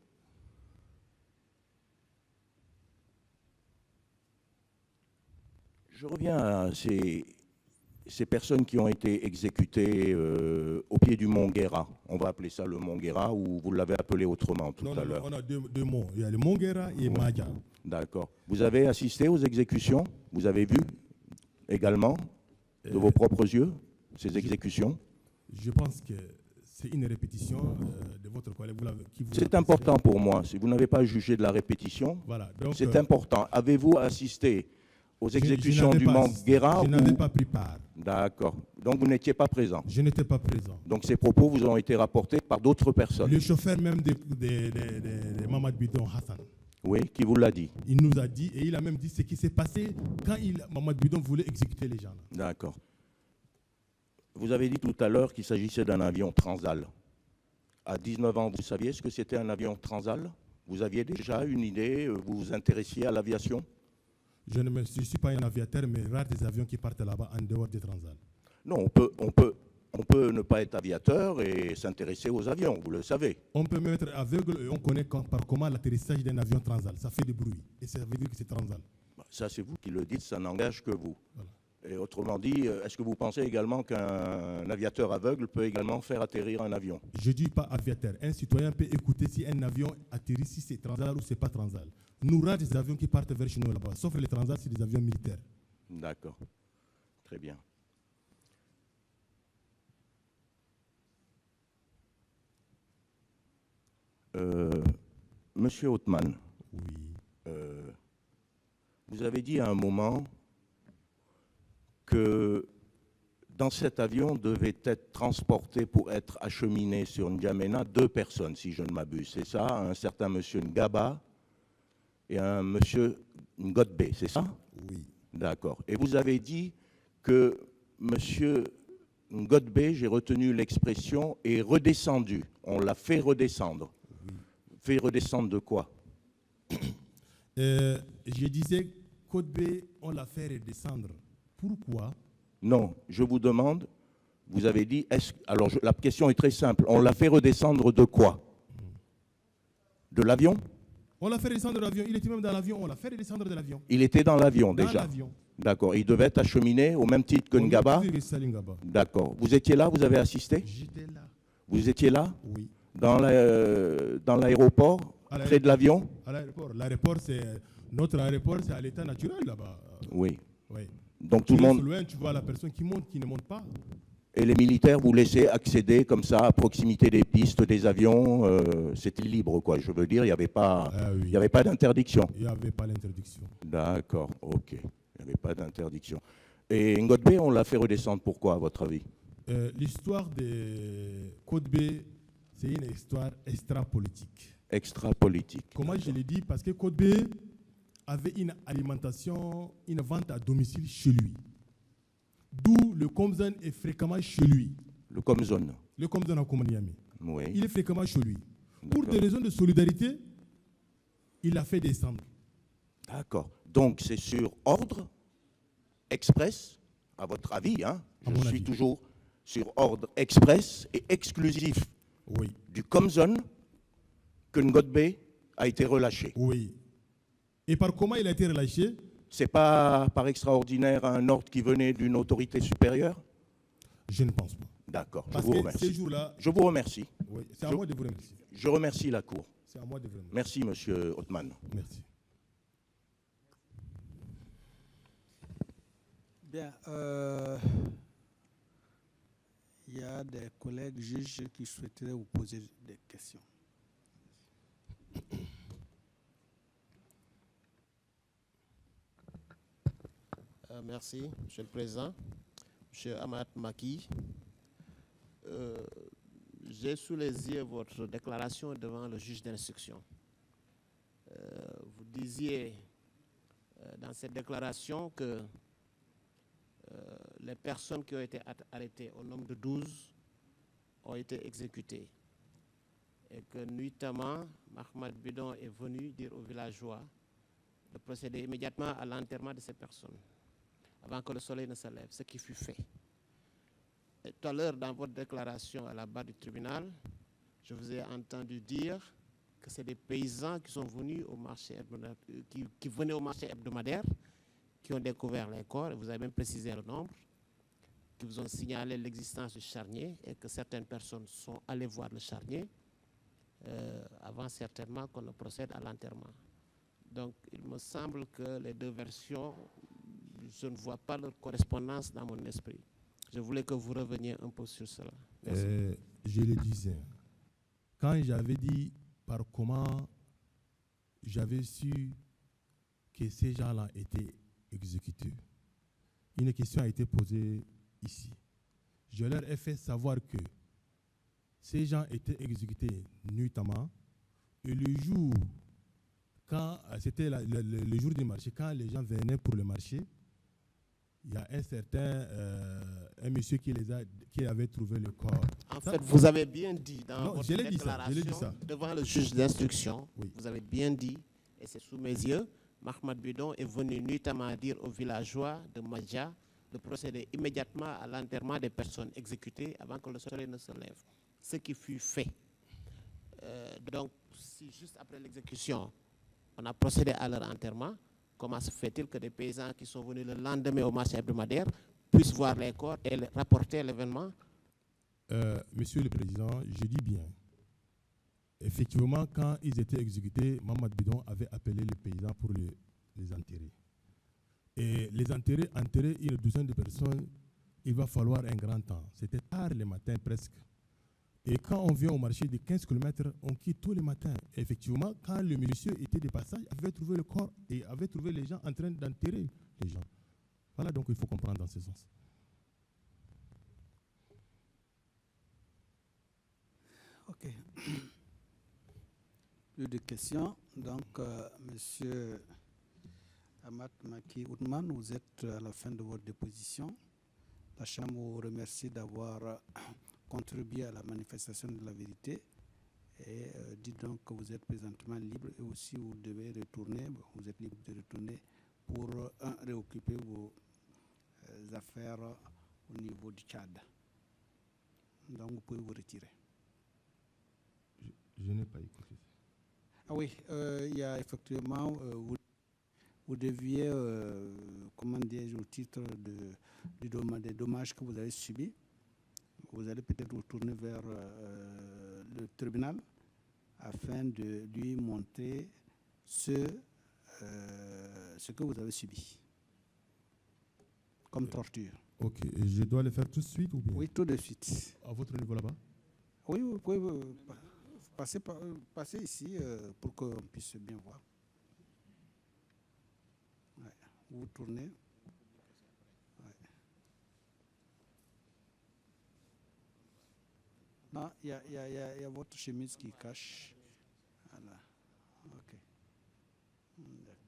S10: Je reviens à ces personnes qui ont été exécutées au pied du mont Guéra. On va appeler ça le mont Guéra, ou vous l'avez appelé autrement tout à l'heure?
S2: On a deux monts. Il y a le mont Guéra et Maja.
S10: D'accord. Vous avez assisté aux exécutions? Vous avez vu également, de vos propres yeux, ces exécutions?
S2: Je pense que c'est une répétition de votre collègue.
S10: C'est important pour moi. Si vous n'avez pas jugé de la répétition,
S2: voilà,
S10: c'est important. Avez-vous assisté aux exécutions du mont Guéra?
S2: Je n'avais pas pris part.
S10: D'accord. Donc vous n'étiez pas présent?
S2: Je n'étais pas présent.
S10: Donc ces propos vous ont été rapportés par d'autres personnes?
S2: Le chauffeur même de Mamad Bidon Hassan.
S10: Oui, qui vous l'a dit?
S2: Il nous a dit, et il a même dit ce qui s'est passé quand Mamad Bidon voulait exécuter les gens.
S10: D'accord. Vous avez dit tout à l'heure qu'il s'agissait d'un avion Transal. À 19 ans, vous saviez ce que c'était un avion Transal? Vous aviez déjà une idée? Vous vous intéressiez à l'aviation?
S2: Je ne suis pas un aviateur, mais rare des avions qui partent là-bas en dehors des Transal.
S10: Non, on peut ne pas être aviateur et s'intéresser aux avions, vous le savez.
S2: On peut même être aveugle et on connaît par comment l'atterrissage d'un avion Transal. Ça fait du bruit et ça veut dire que c'est Transal.
S10: Ça, c'est vous qui le dites, ça n'engage que vous.
S2: Voilà.
S10: Et autrement dit, est-ce que vous pensez également qu'un aviateur aveugle peut également faire atterrir un avion?
S2: Je ne dis pas aviateur. Un citoyen peut écouter si un avion atterrit, si c'est Transal ou c'est pas Transal. Nous avons des avions qui partent vers chez nous là-bas, sauf les Transal, c'est des avions militaires.
S10: D'accord. Très bien. Monsieur Othman,
S2: oui.
S10: Vous avez dit à un moment que dans cet avion devaient être transportés pour être acheminés sur N'Djamena 2 personnes, si je ne m'abuse. C'est ça, un certain monsieur Ngaba et un monsieur Ngodbe, c'est ça?
S2: Oui.
S10: D'accord. Et vous avez dit que monsieur Ngodbe, j'ai retenu l'expression, est redescendu. On l'a fait redescendre. Oui. Fait redescendre de quoi?
S2: Je disais, Ngodbe, on l'a fait redescendre. Pourquoi?
S10: Non, je vous demande, vous avez dit, alors la question est très simple, on l'a fait redescendre de quoi? De l'avion?
S2: On l'a fait redescendre de l'avion, il était même dans l'avion, on l'a fait redescendre de l'avion.
S10: Il était dans l'avion déjà? D'accord, il devait être acheminé au même titre que Ngaba? D'accord, vous étiez là, vous avez assisté?
S2: J'étais là.
S10: Vous étiez là?
S2: Oui.
S10: Dans l'aéroport, près de l'avion?
S2: À l'aéroport. L'aéroport, notre aéroport, c'est à l'état naturel là-bas.
S10: Oui.
S2: Oui.
S10: Donc
S2: Tu
S10: tout le
S2: restes
S10: monde...
S2: loin, tu vois la personne qui monte, qui ne monte pas.
S10: Et les militaires vous laissaient accéder comme ça à proximité des pistes, des avions, c'était libre quoi. Je veux dire, il n'y avait pas,
S2: Oui.
S10: il n'y avait pas d'interdiction.
S2: Il n'y avait pas l'interdiction.
S10: D'accord, ok. Il n'y avait pas d'interdiction. Et Ngodbe, on l'a fait redescendre pourquoi, à votre avis?
S2: L'histoire de Côte B, c'est une histoire extra-politique.
S10: Extra-politique.
S2: Comment je l'ai dit? Parce que Côte B avait une alimentation, une vente à domicile chez lui. D'où le Komzon est fréquemment chez lui.
S10: Le Komzon?
S2: Le Komzon à Komaniami.
S10: Oui.
S2: Il est fréquemment chez lui. Pour des raisons de solidarité, il a fait descendre.
S10: D'accord. Donc c'est sur ordre express, à votre avis, hein? Je suis toujours sur ordre express et exclusif du Komzon que Ngodbe a été relâché.
S2: Oui. Et par comment il a été relâché?
S10: C'est pas par extraordinaire un ordre qui venait d'une autorité supérieure?
S2: Je ne pense pas.
S10: D'accord, je
S2: Parce
S10: vous
S2: que
S10: remercie.
S2: ces jours-là...
S10: Je vous remercie.
S2: Oui, c'est à moi de vous remercier.
S10: Je remercie la Cour.
S2: C'est à moi de vous remercier.
S10: Merci, Monsieur Othman.
S2: Merci.
S1: Bien, il y a des collègues juges qui souhaiteraient vous poser des questions.
S11: Merci, Monsieur le Président. Monsieur Amat Maki, j'ai sous les yeux votre déclaration devant le juge d'instruction. Vous disiez dans cette déclaration que les personnes qui ont été arrêtées au nombre de 12 ont été exécutées et que nuitamment, Mahmoud Bidon est venu dire aux villageois de procéder immédiatement à l'enterrement de ces personnes avant que le soleil ne se lève, ce qui fut fait. Et tout à l'heure, dans votre déclaration à la barre du tribunal, je vous ai entendu dire que c'est des paysans qui sont venus au marché hebdomadaire, qui venaient au marché hebdomadaire, qui ont découvert les corps, et vous avez même précisé le nombre, qui vous ont signalé l'existence du charnier et que certaines personnes sont allées voir le charnier avant certainement qu'on ne procède à l'enterrement. Donc, il me semble que les deux versions, je ne vois pas leur correspondance dans mon esprit. Je voulais que vous reveniez un peu sur cela. Merci.
S2: Je le disais, quand j'avais dit par comment j'avais su que ces gens-là étaient exécutés, une question a été posée ici. Je leur ai fait savoir que ces gens étaient exécutés nuitamment et le jour, quand c'était le jour du marché, quand les gens venaient pour le marché, il y a un certain un monsieur qui avait trouvé le corps.
S11: En fait, vous avez bien dit dans votre
S2: je
S11: déclaration devant le juge d'instruction, vous avez bien dit, et c'est sous mes yeux, Mahmoud Bidon est venu nuitamment dire aux villageois de Madja de procéder immédiatement à l'enterrement des personnes exécutées avant que le soleil ne se lève. Ce qui fut fait. Donc, si juste après l'exécution, on a procédé à leur enterrement, comment se fait-il que des paysans qui sont venus le lendemain au marché hebdomadaire puissent voir les corps et rapporter l'événement?
S2: Monsieur le Président, je dis bien. Effectivement, quand ils étaient exécutés, Mahmoud Bidon avait appelé les paysans pour les enterrer. Et les enterrer une douzaine de personnes, il va falloir un grand temps. C'était tard le matin presque. Et quand on vient au marché de 15 km, on quitte tous les matins. Et effectivement, quand le monsieur était de passage, il avait trouvé le corps et avait trouvé les gens en train d'enterrer les gens. Voilà, donc il faut comprendre dans ce sens.
S1: Ok. Plus de questions. Donc, monsieur Amat Maki Oudman, vous êtes à la fin de votre déposition. La Chambre vous remercie d'avoir contribué à la manifestation de la vérité et dit donc que vous êtes présentement libre et aussi vous devez retourner, vous êtes libre de retourner pour réoccuper vos affaires au niveau du Tchad. Donc vous pouvez vous retirer.
S2: Je n'ai pas écouté.
S1: Ah oui, il y a effectivement, vous deviez, comment dire, au titre des dommages que vous avez subis, vous allez peut-être vous tourner vers le tribunal afin de lui montrer ce que vous avez subi comme torture.
S2: Ok, et je dois le faire tout de suite ou bien?
S1: Oui, tout de suite.
S2: À votre niveau là-bas?
S1: Oui, vous pouvez passer ici pour qu'on puisse bien voir. Ouais. Vous tournez. Ouais. Non, il y a votre chemise qui cache. Voilà. Ok. D'accord.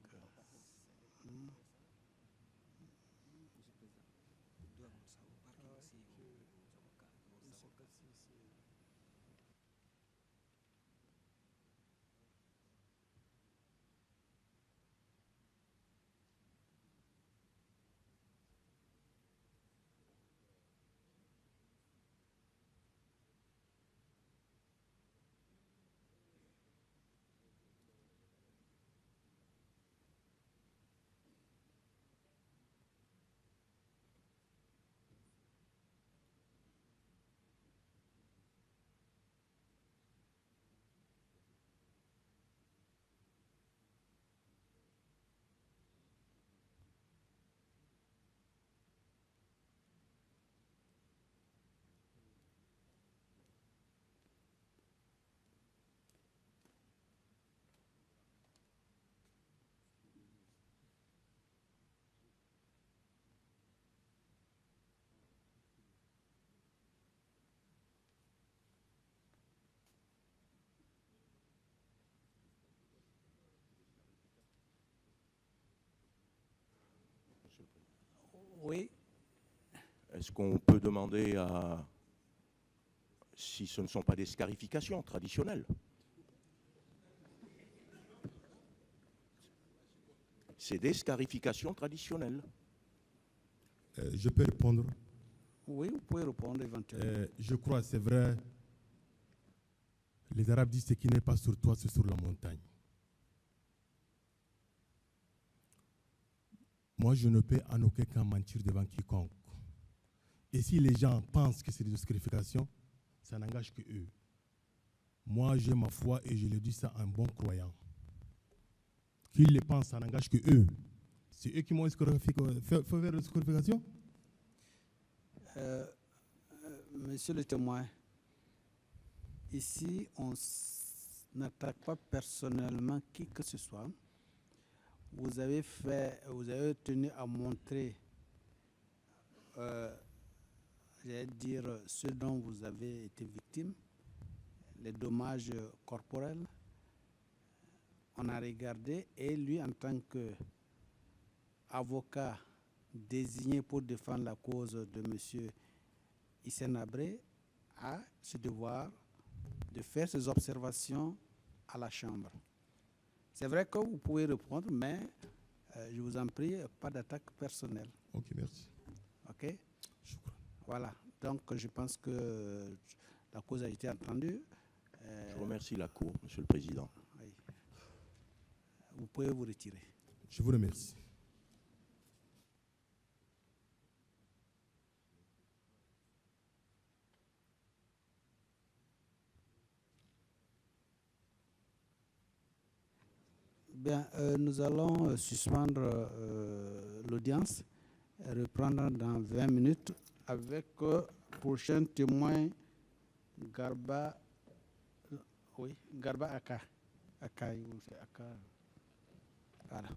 S1: Oui.
S10: Est-ce qu'on peut demander si ce ne sont pas des scarifications traditionnelles? C'est des scarifications traditionnelles.
S2: Je peux répondre?
S1: Oui, vous pouvez répondre éventuellement.
S2: Je crois, c'est vrai. Les Arabes disent ce qui n'est pas sur toi, c'est sur la montagne. Moi, je ne peux en aucun cas mentir devant quiconque. Et si les gens pensent que c'est des scarifications, ça n'engage que eux. Moi, j'ai ma foi et je le dis ça à un bon croyant. Qu'ils le pensent, ça n'engage que eux. C'est eux qui m'ont fait faire des scarifications.
S1: Monsieur le témoin, ici, on n'attaque pas personnellement qui que ce soit. Vous avez tenu à montrer, j'allais dire, ce dont vous avez été victime, les dommages corporels. On a regardé et lui, en tant qu'avocat désigné pour défendre la cause de M. Hissène Habré, a ce devoir de faire ses observations à la Chambre. C'est vrai que vous pouvez répondre, mais je vous en prie, pas d'attaque personnelle.
S2: Ok, merci.
S1: Ok? Voilà. Donc, je pense que la cause a été entendue.
S10: Je remercie la Cour, Monsieur le Président.
S1: Oui. Vous pouvez vous retirer.
S2: Je vous remercie.
S1: Bien, nous allons suspendre l'audience et reprendre dans 20 minutes avec prochain témoin Garba Aka. Aka, c'est Aka. Voilà.